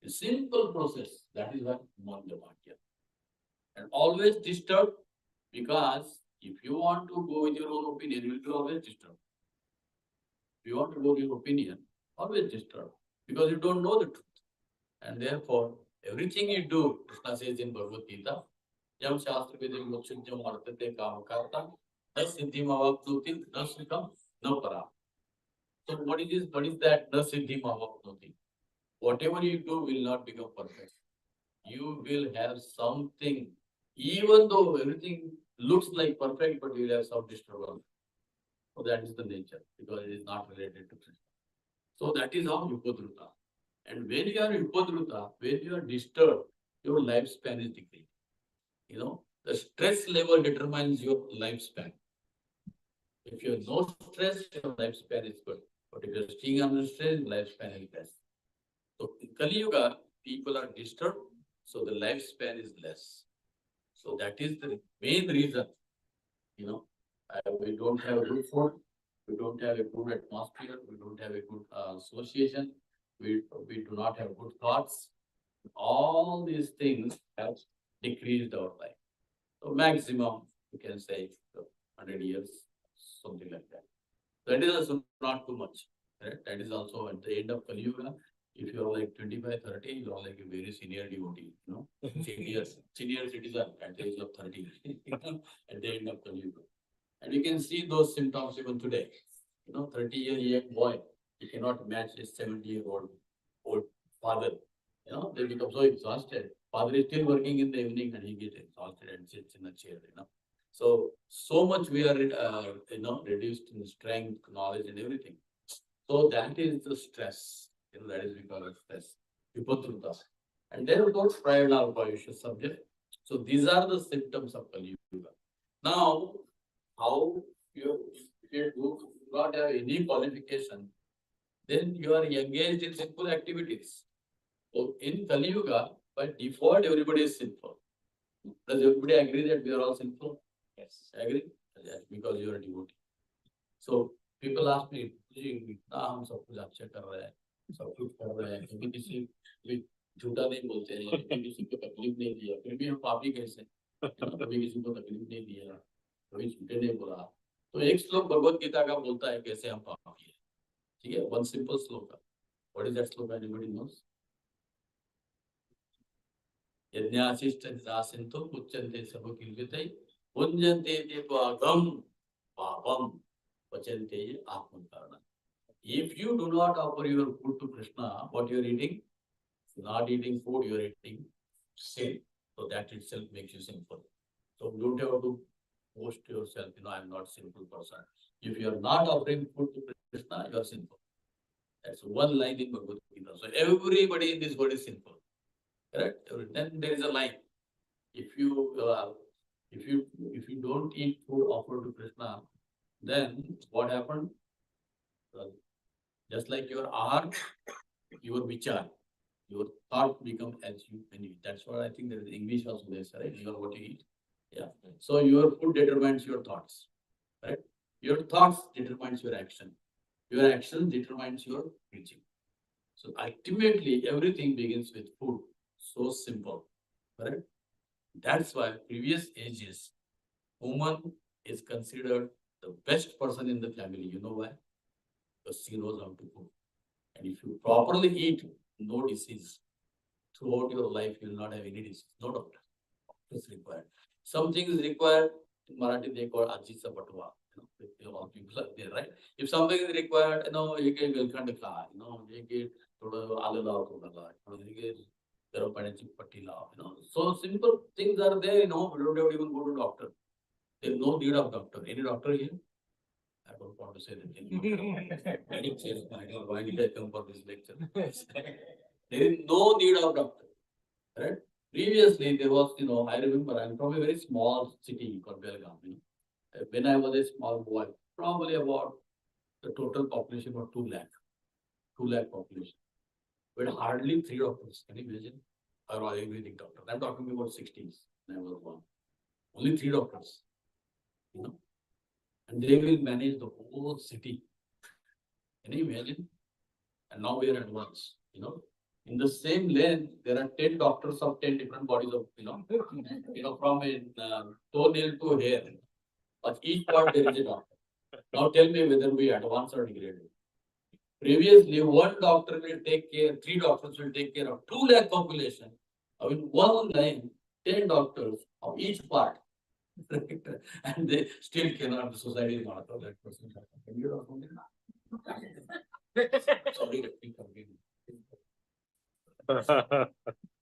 A simple process, that is what Mandavakya. And always disturbed, because if you want to go with your own opinion, you will be always disturbed. If you want to go with your opinion, always disturbed, because you don't know the truth. And therefore, everything you do, Krishna says in Bhagavad Gita, Yam Shastra Vedam Mokshunyam Artate Kamakarta, Na Siddhim Avapnuti, Na Sukam, Na Para. So what is that Na Siddhim Avapnuti? Whatever you do will not become perfect. You will have something, even though everything looks like perfect, but you will have some disturbance. So that is the nature, because it is not related to Krishna. So that is how Yupadruta. And when you are Yupadruta, when you are disturbed, your lifespan is decreased. The stress level determines your lifespan. If you have no stress, your lifespan is good. But if you are staying under stress, lifespan is less. So in Kali Yuga, people are disturbed, so the lifespan is less. So that is the main reason. We don't have a good food, we don't have a good atmosphere, we don't have a good association, we do not have good thoughts. All these things have decreased our life. So maximum, you can say 100 years, something like that. That is also not too much. Right? That is also at the end of Kali Yuga. If you are like 25, 30, you are like a very senior devotee, senior citizen at the age of 30, at the end of Kali Yuga. And you can see those symptoms even today. 30-year young boy, he cannot match a 70-year-old father. They become so exhausted. Father is still working in the evening and he gets exhausted and sits in a chair. So much we are, reduced in strength, knowledge, and everything. So that is the stress. That is because of stress. Vipatruta. And then we got pride alpha subject. So these are the symptoms of Kali Yuga. Now, how if you do not have any qualification, then you are engaged in sinful activities. So in Kali Yuga, by default, everybody is sinful. Does everybody agree that we are all sinful? Yes. Agree? Yes, because you are a devotee. So people ask me, हम सब कुछ अच्छा कर रहे हैं, सब कुछ कर रहे हैं, कभी किसी झूठा नहीं बोलते हैं, कभी किसी को तकलीफ नहीं दिया, फिर भी हम पापी कैसे? कभी किसी को तकलीफ नहीं दिया, कभी झूठे नहीं बोला. तो एक श्लोक भगवत गीता का बोलता है कैसे हम पापी हैं. ठीक है, one simple श्लोक. What is that श्लोक? Anybody knows? यज्ञाशिष्ट दासिन्तो उच्चन्ते सबकिल्वितै पुञ्जन्ते देवागम पापम पचन्ते आत्मकारणं. If you do not offer your food to Krishna, what you are eating? Not eating food, you are eating sin. So that itself makes you sinful. So you don't have to boast yourself, I am not sinful person. If you are not offering food to Krishna, you are sinful. That's one line in Bhagavad Gita. So everybody in this world is sinful. Correct? Then there is a line. If you don't eat food offered to Krishna, then what happened? Just like your art, your vichar, your thought become as you eat. That's what I think there is English also there, right? You are what you eat. Yeah. So your food determines your thoughts. Right? Your thoughts determines your action. Your action determines your preaching. So ultimately everything begins with food. So simple. Correct? That's why previous ages, woman is considered the best person in the family. You know why? Because she knows how to cook. And if you properly eat, no disease. Throughout your life, you will not have any disease. No doctor. It's required. Something is required. In Marathi, they call Ajisa Patwa. All people are there, right? If something is required, you can welcome the car, you get so simple things are there, we don't have to even go to doctor. There is no need of doctor. Any doctor here? I don't want to say that. I didn't say that. Why did I come for this lecture? There is no need of doctor. Right? Previously, there was, I remember I'm from a very small city called Belgaum. When I was a small boy, probably about the total population was 2 lakh. 2 lakh population. But hardly 3 doctors. Can you imagine? Or Ayurvedic doctor. I'm talking about 60s when I was born. Only 3 doctors. And they will manage the whole city. Can you imagine? And now we are advanced. In the same lane, there are 10 doctors of 10 different bodies of, from toenail to hair. But each part there is a doctor. Now tell me whether we advance or degrade. Previously, one doctor will take care, 3 doctors will take care of 2 lakh population. Now in one line, 10 doctors of each part. And they still cannot, the society is not that person. Sorry, let me continue.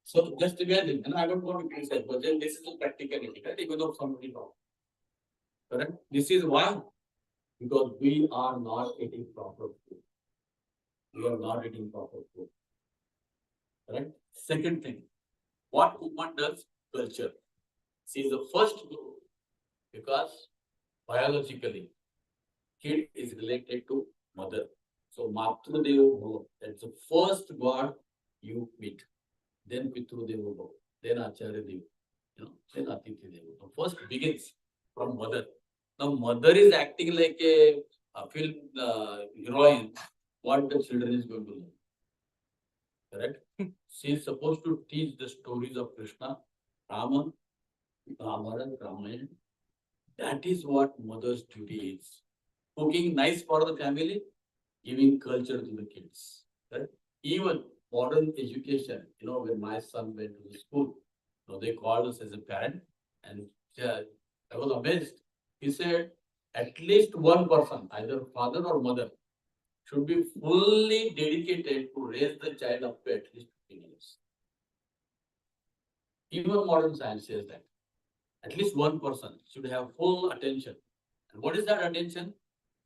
So just imagine, and I don't want to criticize, but then this is a practicality, right? Even though somebody knows. Correct? This is why. Because we are not eating proper food. We are not eating proper food. Correct? Second thing, what woman does? Culture. She is the first group because biologically, kid is related to mother. So Matru Devo Bhava, that's the first god you meet. Then Pitru Devo Bhava, then Acharya Devo, then Atithi Devo. The first begins from mother. Now mother is acting like a film heroine. What the children is going to learn. Correct? She is supposed to teach the stories of Krishna, Rama, Maharaja, Ramayana. That is what mother's duty is. Cooking nice for the family, giving culture to the kids. Right? Even modern education, when my son went to the school, they called us as a parent, and I was amazed. He said, at least one person, either father or mother, should be fully dedicated to raise the child up to at least 15 years. Even modern science says that. At least one person should have full attention. And what is that attention?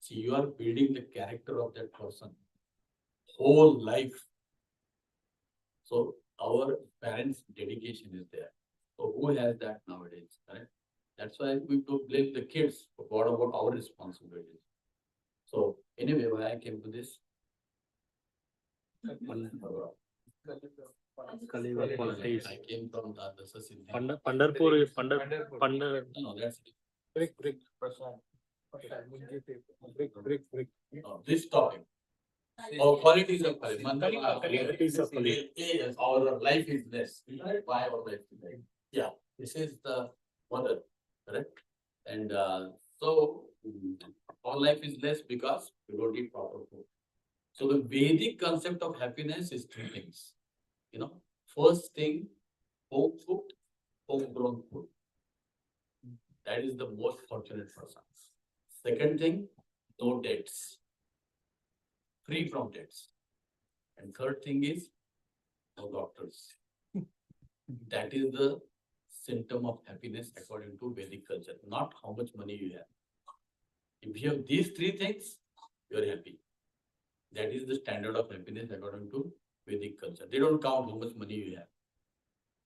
See, you are building the character of that person. Whole life. So our parents' dedication is there. So who has that nowadays? Correct? That's why we don't blame the kids. But what about our responsibilities? So anyway, why I came to this? Kaliva politics. I came from the Siddhi. Pandarpur. No, that's it. Break. This topic. Our qualities of life. Qualities of life. Yes, our life is less. Why our life is less? Yeah, this is the mother, correct? And so our life is less because we don't eat proper food. So the Vedic concept of happiness is 3 things. First thing, home food, homegrown food. That is the most fortunate person. Second thing, no debts. Free from debts. And third thing is, no doctors. That is the symptom of happiness according to Vedic culture, not how much money you have. If you have these 3 things, you are happy. That is the standard of happiness according to Vedic culture. They don't count how much money you have.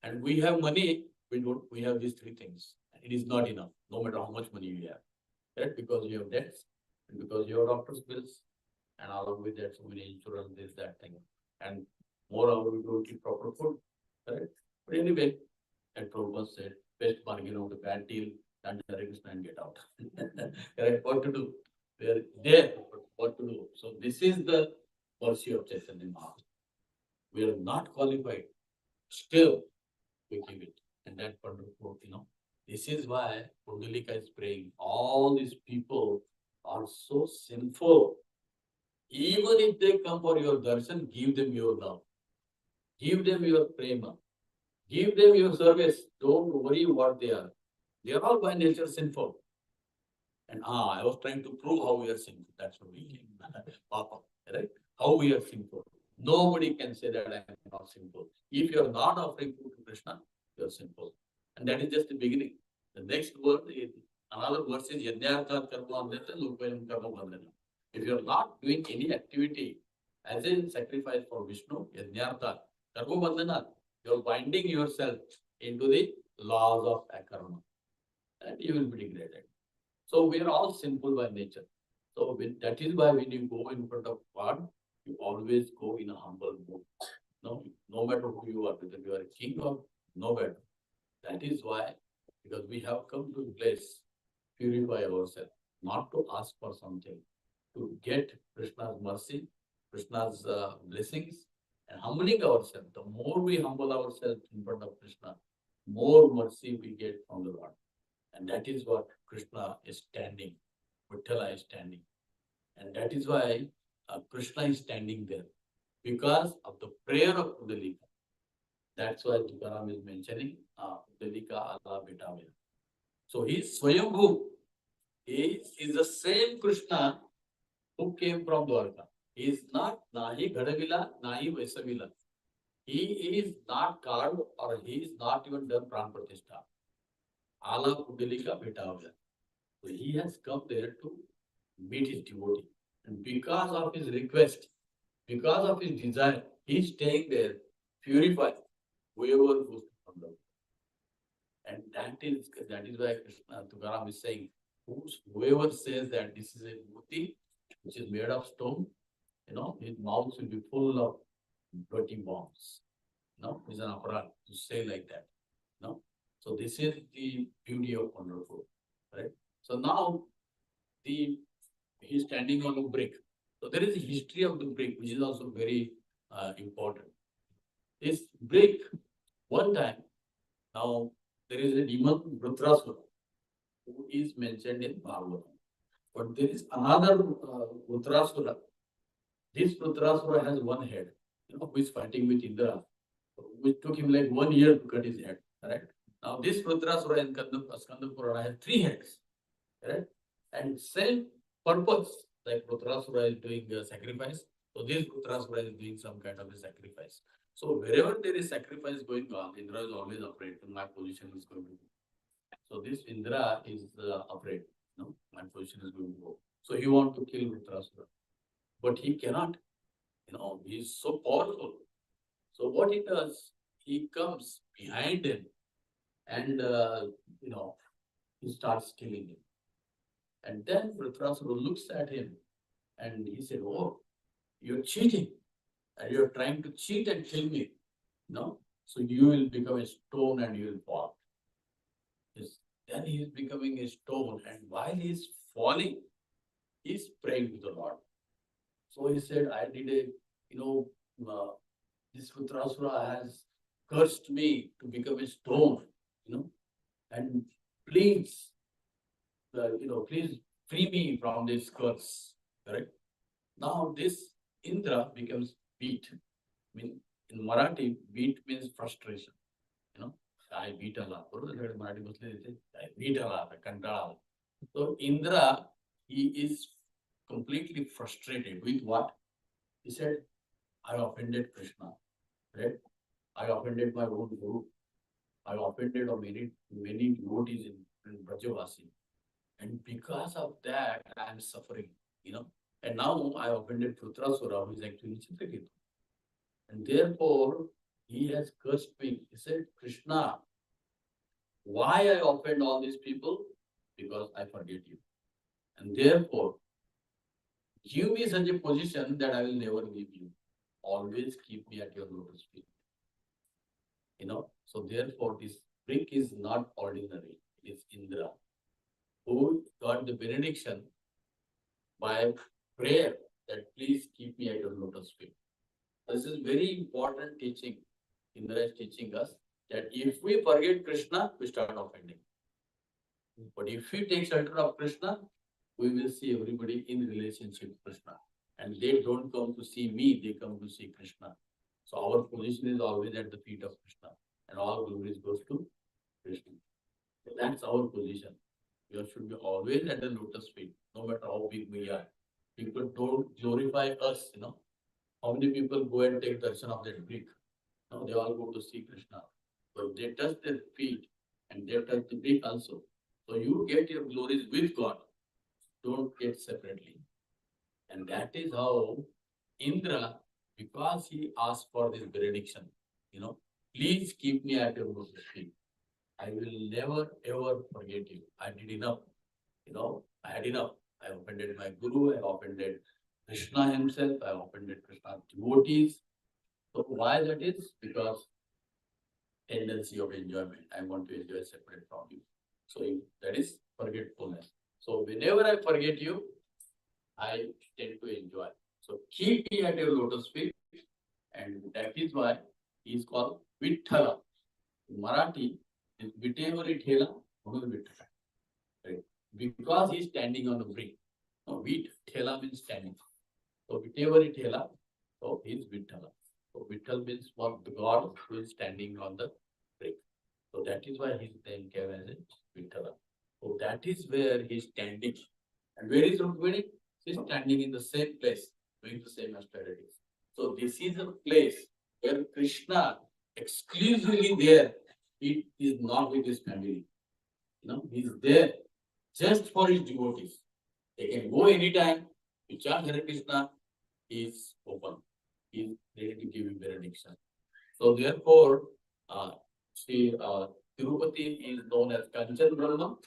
And we have money, we have these 3 things. It is not enough, no matter how much money you have. Right? Because you have debts, and because you have doctor's bills, and along with that, so many insurance, this, that thing. And moreover, we don't eat proper food. Correct? But anyway, and Prabhu said, best bargain of the bad deal, and Krishna and get out. Correct? What to do? We are there, but what to do? So this is the mercy of Chaitanya Mahaprabhu. We are not qualified. Still, we give it. And that Pandarpur, this is why Pundalika is praying. All these people are so sinful. Even if they come for your darshan, give them your love. Give them your prema. Give them your service. Don't worry what they are. They are all by nature sinful. And I was trying to prove how we are sinful. That's what we came. Papa, right? How we are sinful. Nobody can say that I am not sinful. If you are not offering food to Krishna, you are sinful. And that is just the beginning. The next word is another verse is Yajnartha Karma Andhata Lupayam Karma Bandhana. If you are not doing any activity as a sacrifice for Vishnu, Yajnartha Karma Bandhana, you are binding yourself into the laws of akarma. And you will be degraded. So we are all sinful by nature. So that is why when you go in front of God, you always go in a humble mood. No matter who you are, whether you are a king or no matter. That is why, because we have come to a place, purify ourselves, not to ask for something, to get Krishna's mercy, Krishna's blessings, and humbling ourselves. The more we humble ourselves in front of Krishna, more mercy we get from the Lord. And that is what Krishna is standing, Vittala is standing. And that is why Krishna is standing there, because of the prayer of Pudalika. That's why Tukaram is mentioning Pudalika Allah Betavya. So he is Swayambhu. He is the same Krishna who came from Dwarka. He is not Nahi Gadavila, Nahi Vaisavila. He is not carved or he is not even done Pran Pratishtha. Allah Pudalika Betavya. So he has come there to meet his devotee. And because of his request, because of his desire, he is staying there, purified whoever goes to Pandarpur. And that is why Krishna Tukaram is saying, whoever says that this is a murti which is made of stone, his mouth will be full of dirty bombs. It's an aparat to say like that. So this is the beauty of Pandarpur, right? So now he's standing on a brick. So there is a history of the brick, which is also very important. This brick, one time, now there is a demon Vrindavan who is mentioned in Bhagavatam. But there is another Vrindavan. This Vrindavan has one head, who is fighting with Indra, which took him like 1 year to cut his head. Correct? Now this Vrindavan in Skanda Purana has 3 heads. Correct? And same purpose, like Vrindavan is doing a sacrifice. So this Vrindavan is doing some kind of a sacrifice. So wherever there is sacrifice going on, Indra is always afraid. My position is going to go. So this Indra is afraid. My position is going to go. So he wants to kill Vrindavan. But he cannot. He is so powerful. So what he does, he comes behind him and, he starts killing him. And then Vrindavan looks at him and he said, "Oh, you're cheating. And you're trying to cheat and kill me. So you will become a stone and you will fall." Yes. Then he is becoming a stone, and while he is falling, he is praying to the Lord. So he said, "I did this Vrindavan has cursed me to become a stone, and please, please free me from this curse." Correct? Now this Indra becomes beat. In Marathi, beat means frustration. I beat a lot. I beat a lot, Kantala. So Indra, he is completely frustrated with what? He said, "I offended Krishna. Right? I offended my own guru. I offended many devotees in Brajavasi. And because of that, I am suffering, And now I offended Putrasura, who is actually Chitraketu. And therefore, he has cursed me. He said, "Krishna, why I offend all these people? Because I forget you. And therefore, give me such a position that I will never leave you. Always keep me at your lotus feet." So therefore, this brick is not ordinary. It is Indra, who got the benediction by prayer that please keep me at your lotus feet. This is very important teaching. Indra is teaching us that if we forget Krishna, we start offending. But if we take shelter of Krishna, we will see everybody in relationship with Krishna. And they don't come to see me, they come to see Krishna. So our position is always at the feet of Krishna. And all glories goes to Krishna. So that's our position. We should be always at the lotus feet, no matter how big we are. People don't glorify us, How many people go and take darshan of that brick? No, they all go to see Krishna. But they touch their feet and they touch the brick also. So you get your glories with God. Don't get separately. And that is how Indra, because he asked for this benediction, please keep me at your lotus feet. I will never ever forget you. I did enough. I had enough. I offended my guru, I offended Krishna himself, I offended Krishna's devotees. So why that is? Because tendency of enjoyment. I want to enjoy separate from you. So that is forgetfulness. So whenever I forget you, I tend to enjoy. So keep me at your lotus feet, and that is why he is called Vittal. In Marathi, is Viteveri Thela, Vittal. Right? Because he is standing on the brink. Now, Thela means standing. So Viteveri Thela, so he is Vittal. So Vittal means what the God who is standing on the brink. So that is why his name came as Vittal. So that is where he is standing. And where is Rukmini? She is standing in the same place, doing the same austerities. So this is a place where Krishna exclusively there. He is not with his family. He is there just for his devotees. They can go anytime. You chant Hare Krishna, he is open. He is ready to give you benediction. So therefore, Tirupati is known as Kanchan Brahma.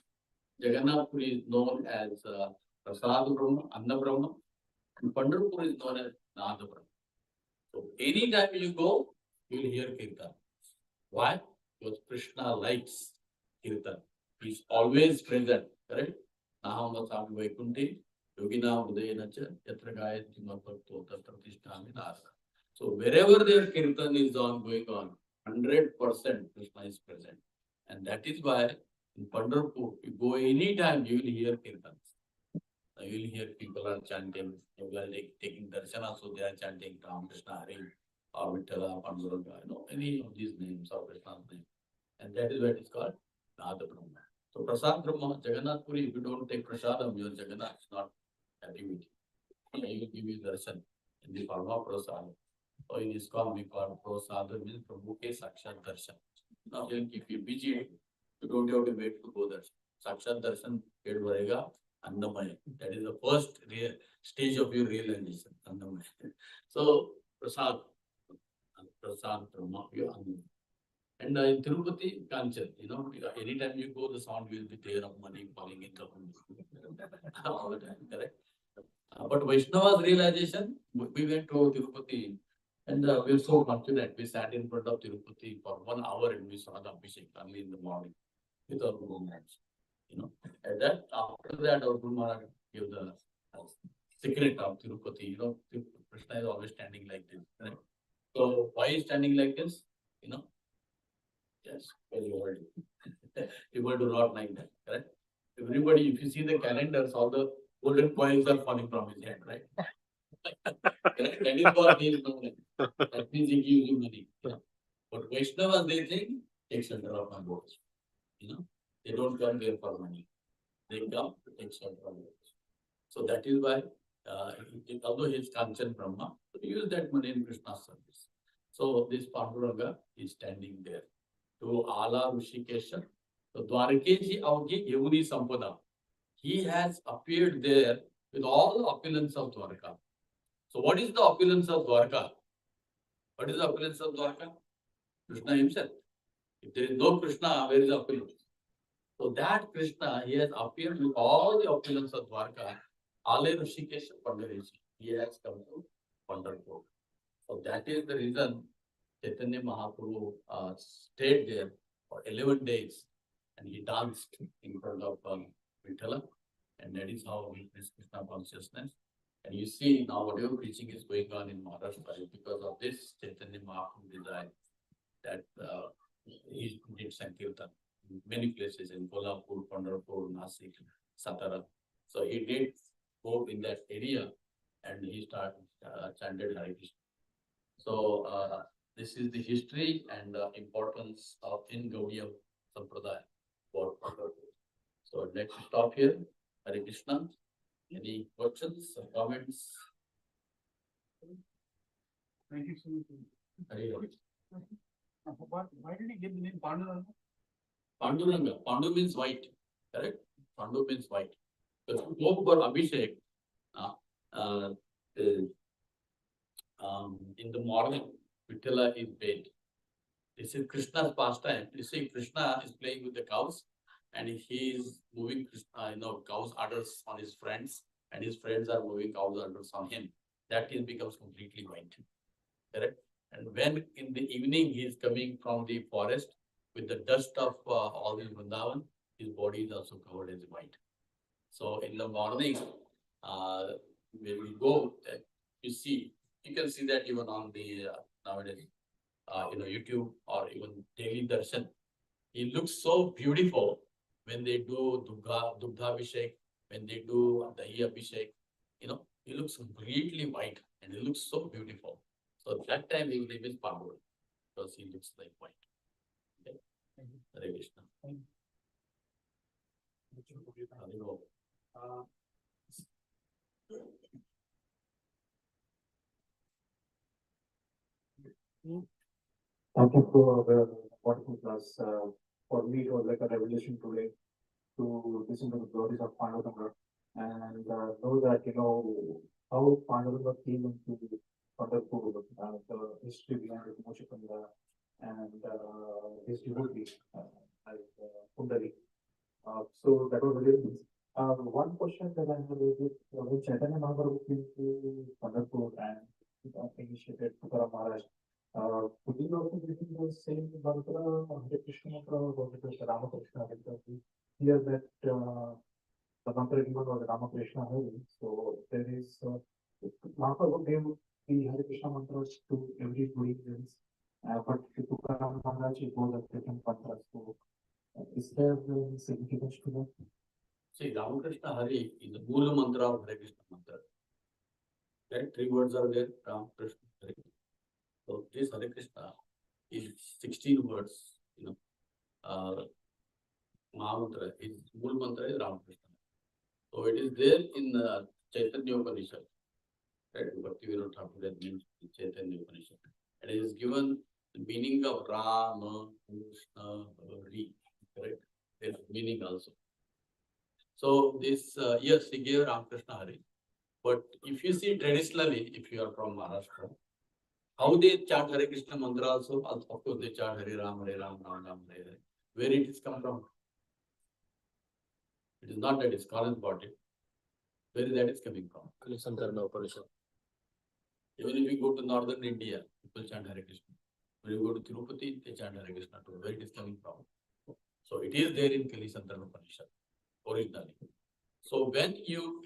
Jagannath Puri is known as Prasad Brahma, Anna Brahma. And Pandarpur is known as Nada Brahma. So anytime you go, you will hear Kirtan. Why? Because Krishna likes Kirtan. He is always present, correct? Naham Vasam Vaikunti, Yogina Udayanacha, Yatra Gayatri Mapakto, Tatra Tishtami Nasa. So wherever their Kirtan is going on, 100% Krishna is present. And that is why in Pandarpur, you go anytime, you will hear Kirtans. You will hear people are chanting, while taking darshana, so they are chanting Ram Krishna Hari or Vittala, Panduranga, any of these names of Krishna's name. And that is why it is called Nada Brahma. So Prasad Brahma, Jagannath Puri, if you don't take Prasadam, your Jagannath is not happy with you. He will give you darshan in the form of Prasad. So in ISKCON, we call Prasad means Prabhu ke Sakshat Darshan. Now, if you busy, you don't have to wait to go there. Sakshat Darshan, get varega, Annamaya. That is the first stage of your realization, Annamaya. So, Prasad Brahma, you Annamaya. And in Tirupati, Kanchan, anytime you go, the sound will be there of money falling in the all the time, correct? But Vaishnava's realization, we went to Tirupati and we were so confident. We sat in front of Tirupati for 1 hour and we saw the Abhishek early in the morning with our Guru Maharaj. And that after that, our Guru Maharaj gave the secret of Tirupati. Krishna is always standing like this. Right? So why is standing like this? Yes, very old. People do not like that, correct? Everybody, if you see the calendars, all the golden coins are falling from his head, right? Correct? That is what he is known as. That means he gives you money. But Vaishnavas, they think, take shelter of my boats. They don't come there for money. They come to take shelter of boats. So that is why, although he is Kanchan Brahma, he use that money in Krishna's service. So this Panduranga is standing there. To Ala Rishikesha. So Dwarkeji Avgi Yamuni Sampada. He has appeared there with all the opulence of Dwarka. So what is the opulence of Dwarka? What is the opulence of Dwarka? Krishna himself. If there is no Krishna, where is the opulence? So that Krishna, he has appeared with all the opulence of Dwarka. Ale Rishikesha Pandareshi. He has come to Pandarpur. So that is the reason Chaitanya Mahaprabhu stayed there for 11 days and he danced in front of Vittala, and that is how we witness Krishna consciousness. And you see now whatever preaching is going on in Maharashtra because of this Chaitanya Mahaprabhu desire that he did Sankirtan in many places in Kolhapur, Pandarpur, Nasik, Satara. So he did go in that area and he started chanted Hare Krishna. So this is the history and importance of in Gaudiya Sampradaya for Pandarpur. So So let's stop here. Hare Krishna. Any questions or comments? Thank you so much. Hare Hare. Why did he give the name Panduranga? Panduranga. Pandu means white. Correct? Pandu means white. The smoke for Abhishek. Uh, in the morning, Vittala is bathed. This is Krishna's pastime. You see, Krishna is playing with the cows and he is moving cows udders on his friends and his friends are moving cows udders on him. That is becomes completely white. Correct? And when in the evening he is coming from the forest with the dust of all the Vrindavan, his body is also covered as white. So in the morning, when we go, you can see that even on the nowadays, YouTube or even daily darshan. He looks so beautiful when they do Dugdha Abhishek, when they do Dahi Abhishek. He looks completely white and he looks so beautiful. So that time his name is Pandur because he looks like white. Okay. Hare Krishna. Hare Thank you for the wonderful class. For me, it was like a revelation today to listen to the glories of Panduranga and know that, how Panduranga came into Pandarpur, the history behind it, Moshe Pandra, and his devotee, like Kundali. So that was really nice. One question that I have is when Chaitanya Mahaprabhu came to Pandarpur and initiated Tukaram Maharaj, could you also give him the same mantra, Hare Krishna mantra, or was it just Ramakrishna? Because we hear that the mantra given was Ramakrishna Hare. So there is Mahaprabhu gave the Hare Krishna mantras to everybody else, but to Tukaram Maharaj it was a different mantra. So is there any significance to that? See, Ramakrishna Hare is the Mula mantra of Hare Krishna mantra. Right? 3 words are there, Ram, Krishna, Hare. So this Hare Krishna is 16 words, Mahamantra is Mula mantra is Ramakrishna. So it is there in Chaitanya Upanishad. Right? Bhakti Vinod Thakur that means Chaitanya Upanishad. And it is given the meaning of Rama, Krishna, Hari. Correct? There is meaning also. So this, yes, he gave Ramakrishna Hare. But if you see traditionally, if you are from Maharashtra, how they chant Hare Krishna mantra also, of course they chant Hare Ram, Ram Ram, Hare Hare. Where it is come from? It is not that ISKCON bought it. Where that is coming from? Even if you go to northern India, people chant Hare Krishna. When you go to Tirupati, they chant Hare Krishna too. Where it is coming from? So it is there in Kalisandra Upanishad originally. So when you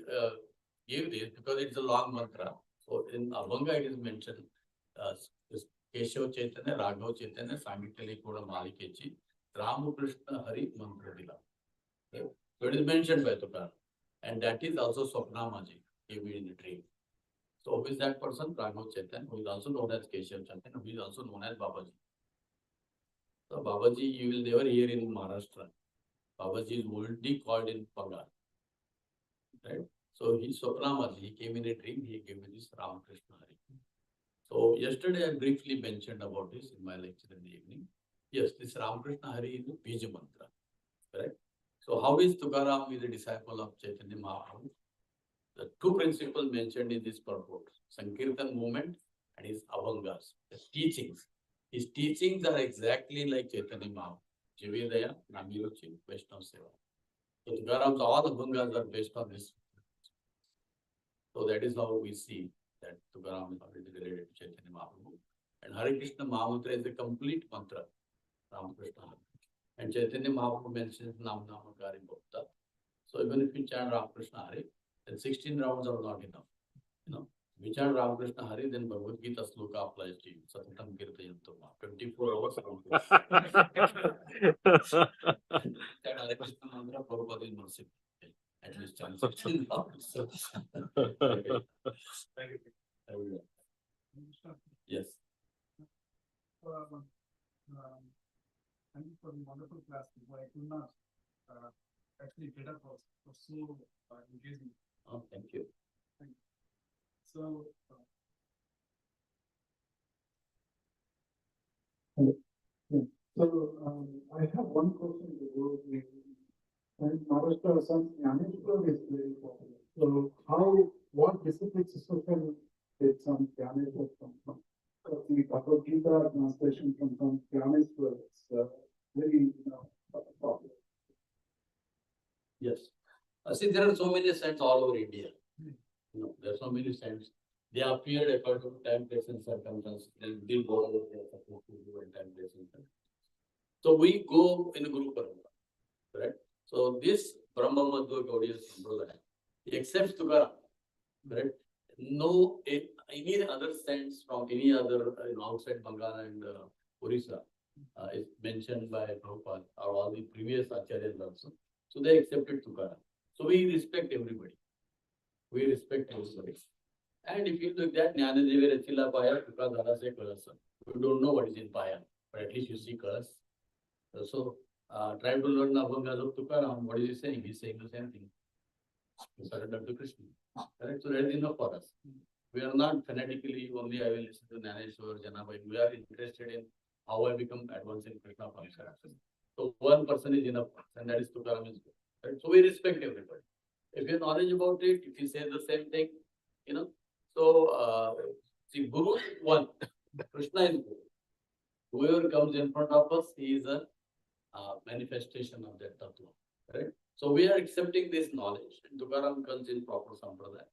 give this, because it's a long mantra, so in Abhanga it is mentioned this Keshav Chaitanya, Raghav Chaitanya, Sangitali Koda Malikechi, Ramakrishna Hari Mantra Dila. Okay? So it is mentioned by Tukaram. And that is also Swapnamaji, gave it in the dream. So who is that person? Raghav Chaitanya, who is also known as Keshav Chaitanya, who is also known as Babaji. So Babaji, you will never hear in Maharashtra. Babaji is only called in Bengal. Right? So he Swapnamaji, he came in a dream, he gave me this Ramakrishna Hari. So yesterday I briefly mentioned about this in my lecture in the evening. Yes, this Ramakrishna Hari is a Bija mantra. Correct? So how is Tukaram is a disciple of Chaitanya Mahaprabhu? The 2 principles mentioned in this purport, Sankirtan movement and his Abhangas, the teachings. His teachings are exactly like Chaitanya Mahaprabhu. Jivedaya, Namiruchi, Vaishnava Seva. So Tukaram's all Abhangas are based on this. So that is how we see that Tukaram is already related to Chaitanya Mahaprabhu. And Hare Krishna Mahamantra is a complete mantra, Ramakrishna Hare. And Chaitanya Mahaprabhu mentions Nam Namakari Bhakta. So even if we chant Ramakrishna Hare, then 16 rounds are not enough. We chant Ramakrishna Hare, then Bhagavad Gita sloka applies to you. Satatam Kirtayantama. 24 hours. That Hare Krishna mantra, Prabhupada is merciful. At least chant 16 rounds. Thank you. Yes. Thank you for the wonderful class. I could not actually get up was so engaging. Oh, thank you. So, I have one question before we, and Maharashtra Assam Jnaneshwar is very popular. So how, what disciplines associated with some Jnaneshwar from? The Bhagavad Gita translation from some Jnaneshwar is very, popular. Yes. See, there are so many saints all over India. There are so many saints. They appeared according to time, place, and circumstances. They did whatever they are supposed to do in time, place, and circumstances. So we go in a group, right? So this Brahma Madhva Gaudiya Sampradaya, he accepts Tukaram, right? No, any other saints from any other outside Bengal and Orissa is mentioned by Prabhupada or all the previous acharyas also. So they accepted Tukaram. So we respect everybody. We respect everybody. And if you look at Jnanadevi Rachila Paya, Tukadhara se Kalasa. You don't know what is in Paya, but at least you see Kalas. So try to learn Abhangas of Tukaram. What is he saying? He's saying the same thing. You surrender to Krishna. Correct? So that is enough for us. We are not fanatically only I will listen to Jnaneshwar, Janabai. We are interested in how I become advanced in Krishna consciousness. So one person is enough, and that is Tukaram is good. Right? So we respect everybody. If you have knowledge about it, if you say the same thing, so see, Guru is one. Krishna is Guru. Whoever comes in front of us, he is a manifestation of that tattva. Right? So we are accepting this knowledge, and Tukaram comes in proper sampradaya.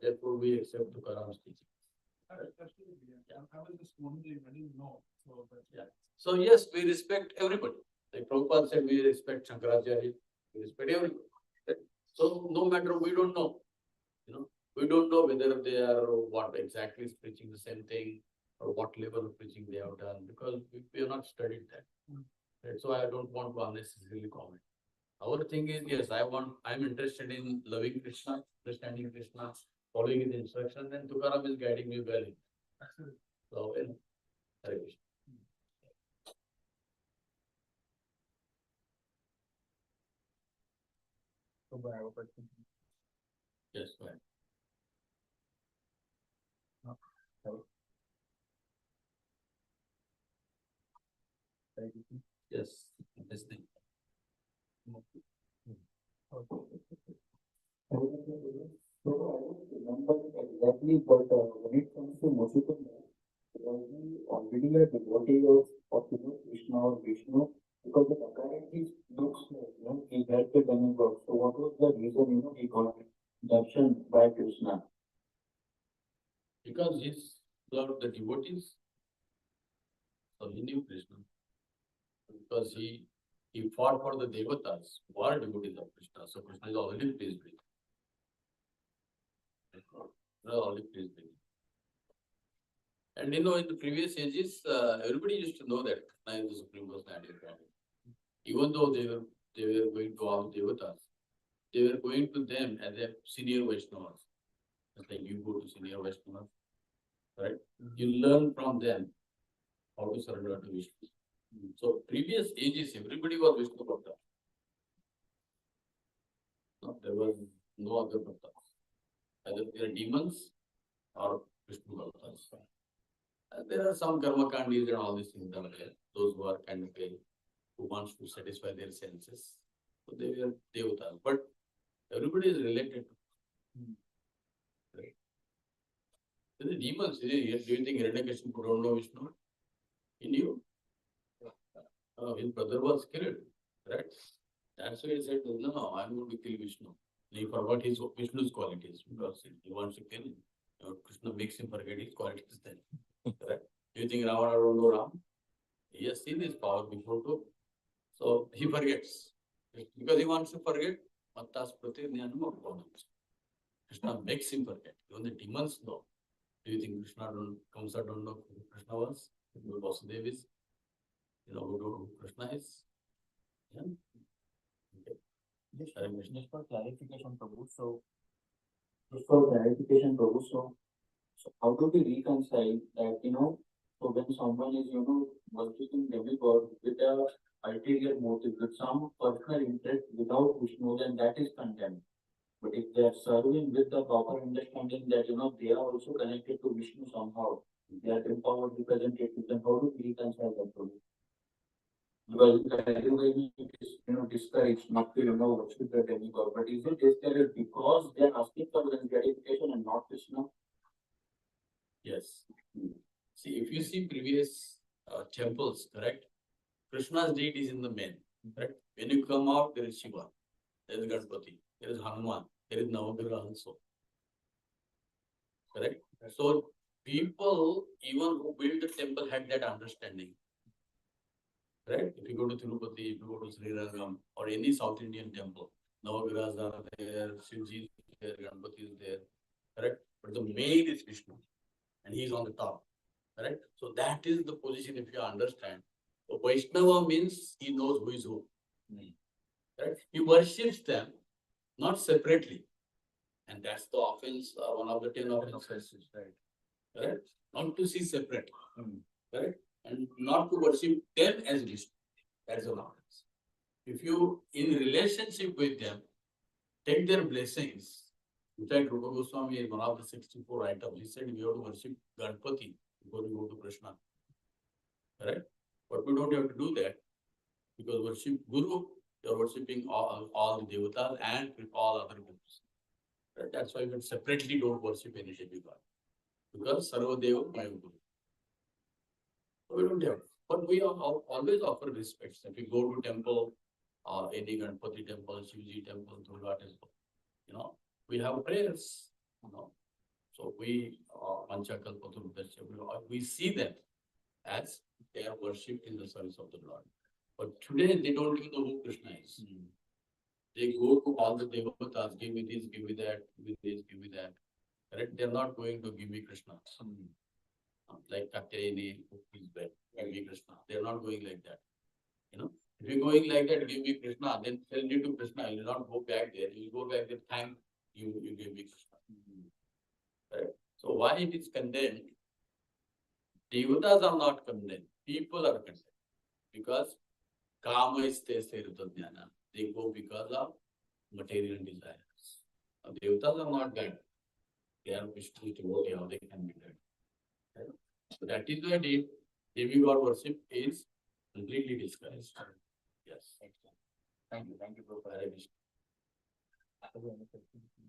Therefore, we accept Tukaram's teaching. I was just wondering, I didn't know. So, Yeah. So yes, we respect everybody. Like Prabhupada said, we respect Shankaracharya, we respect everybody. Right? So no matter, we don't know, we don't know whether they are what exactly is preaching the same thing or what level of preaching they have done, because we have not studied that. Right? So I don't want to unnecessarily comment. Our thing is, yes, I'm interested in loving Krishna, understanding Krishna, following his instructions, and Tukaram is guiding me well. So, Hare Krishna. I have a question. Yes, go ahead. Yes, listening. So I don't remember exactly, but when it comes to Moshitam, was he already a devotee of Krishna or Vishnu? Because it apparently looks like he had the demigod. So what was the reason he got darshan by Krishna? Because he's loved the devotees, so he knew Krishna. Because he fought for the devatas who are devotees of Krishna. So Krishna is already pleased with him. Already pleased with him. And in the previous ages, everybody used to know that Krishna is the Supreme Personality of God. Even though they were going to all devatas, they were going to them as a senior Vaishnavas. It's like you go to senior Vaishnavas, right? You learn from them how to surrender to Vishnu. So previous ages, everybody was Vishnu Bhakta. No, there was no other Bhakta. Either they are demons or Vishnu Bhaktas. There are some karma kandis and all these things that are there. Those who are kind of who wants to satisfy their senses. So they were devatas. But everybody is related to. Right? The demons, do you think Hiranyakashipu don't know Vishnu? He knew. His brother was killed, right? That's why he said, no, I'm going to kill Vishnu. He forgot his Vishnu's qualities because he wants to kill him. Krishna makes him forget his qualities then. Right? Do you think Ravana don't know Ram? He has seen his power before too. So he forgets. Because he wants to forget, Krishna makes him forget. Even the demons know. Do you think Kamsa don't know who Krishna was? Who Vasudeva is? Who Krishna is? Yeah. Okay. Just for clarification, Prabhu. So how do we reconcile that, so when someone is, worshipping demigod with a ulterior motive, with some personal interest without Vishnu, then that is contempt. But if they are serving with the proper understanding that, they are also connected to Vishnu somehow, they are empowered representatives, then how do we reconcile that problem? Because everybody is, discouraged not to, worship the demigod. But is it discouraged because they are asking for the gratification and not Krishna? Yes. See, if you see previous temples, correct? Krishna's deity is in the main, correct? When you come out, there is Shiva, there is Ganpati, there is Hanuman, there is Navagraha also. Correct? So people, even who built the temple, had that understanding. Right? If you go to Tirupati, if you go to Sri Rangam or any South Indian temple, Navagrahas are there, Shivji is there, Ganpati is there. Correct? But the main is Vishnu and he is on the top. Correct? So that is the position if you understand. So Vaishnava means he knows who is who. Correct? He worships them, not separately. And that's the offense, one of the 10 offenses. Right? Correct? Not to see separate. Correct? And not to worship them as Vishnu. That's an offense. If you, in relationship with them, take their blessings. In fact, Rupa Goswami is one of the 64 items. He said we have to worship Ganpati before we go to Krishna. Correct? But we don't have to do that because worship Guru, you are worshipping all the devatas and all other gurus. Right? That's why we separately don't worship any demigod. Because Sarva Deva Maya Guru. We don't have. But we always offer respect. If you go to temple, any Ganpati temple, Shivji temple, Durga temple, we have prayers, So we, we see them as they are worshipped in the service of the Lord. But today they don't even know who Krishna is. They go to all the devatas, give me this, give me that, give me this, give me that. Correct? They're not going to give me Krishna. Like Katyayani, is bad, give me Krishna. They're not going like that. If you're going like that, give me Krishna, then send you to Krishna. You will not go back there. You will go back there, thank you give me Krishna. Right? So why it is condemned? Devatas are not condemned. People are condemned. Because Kama is jnana. They go because of material desires. Devatas are not bad. They are Vishnu devotee, how they can be bad. Right? So that is why demigod worship is completely discouraged. Yes. Thank you, Prabhu. Hare Krishna.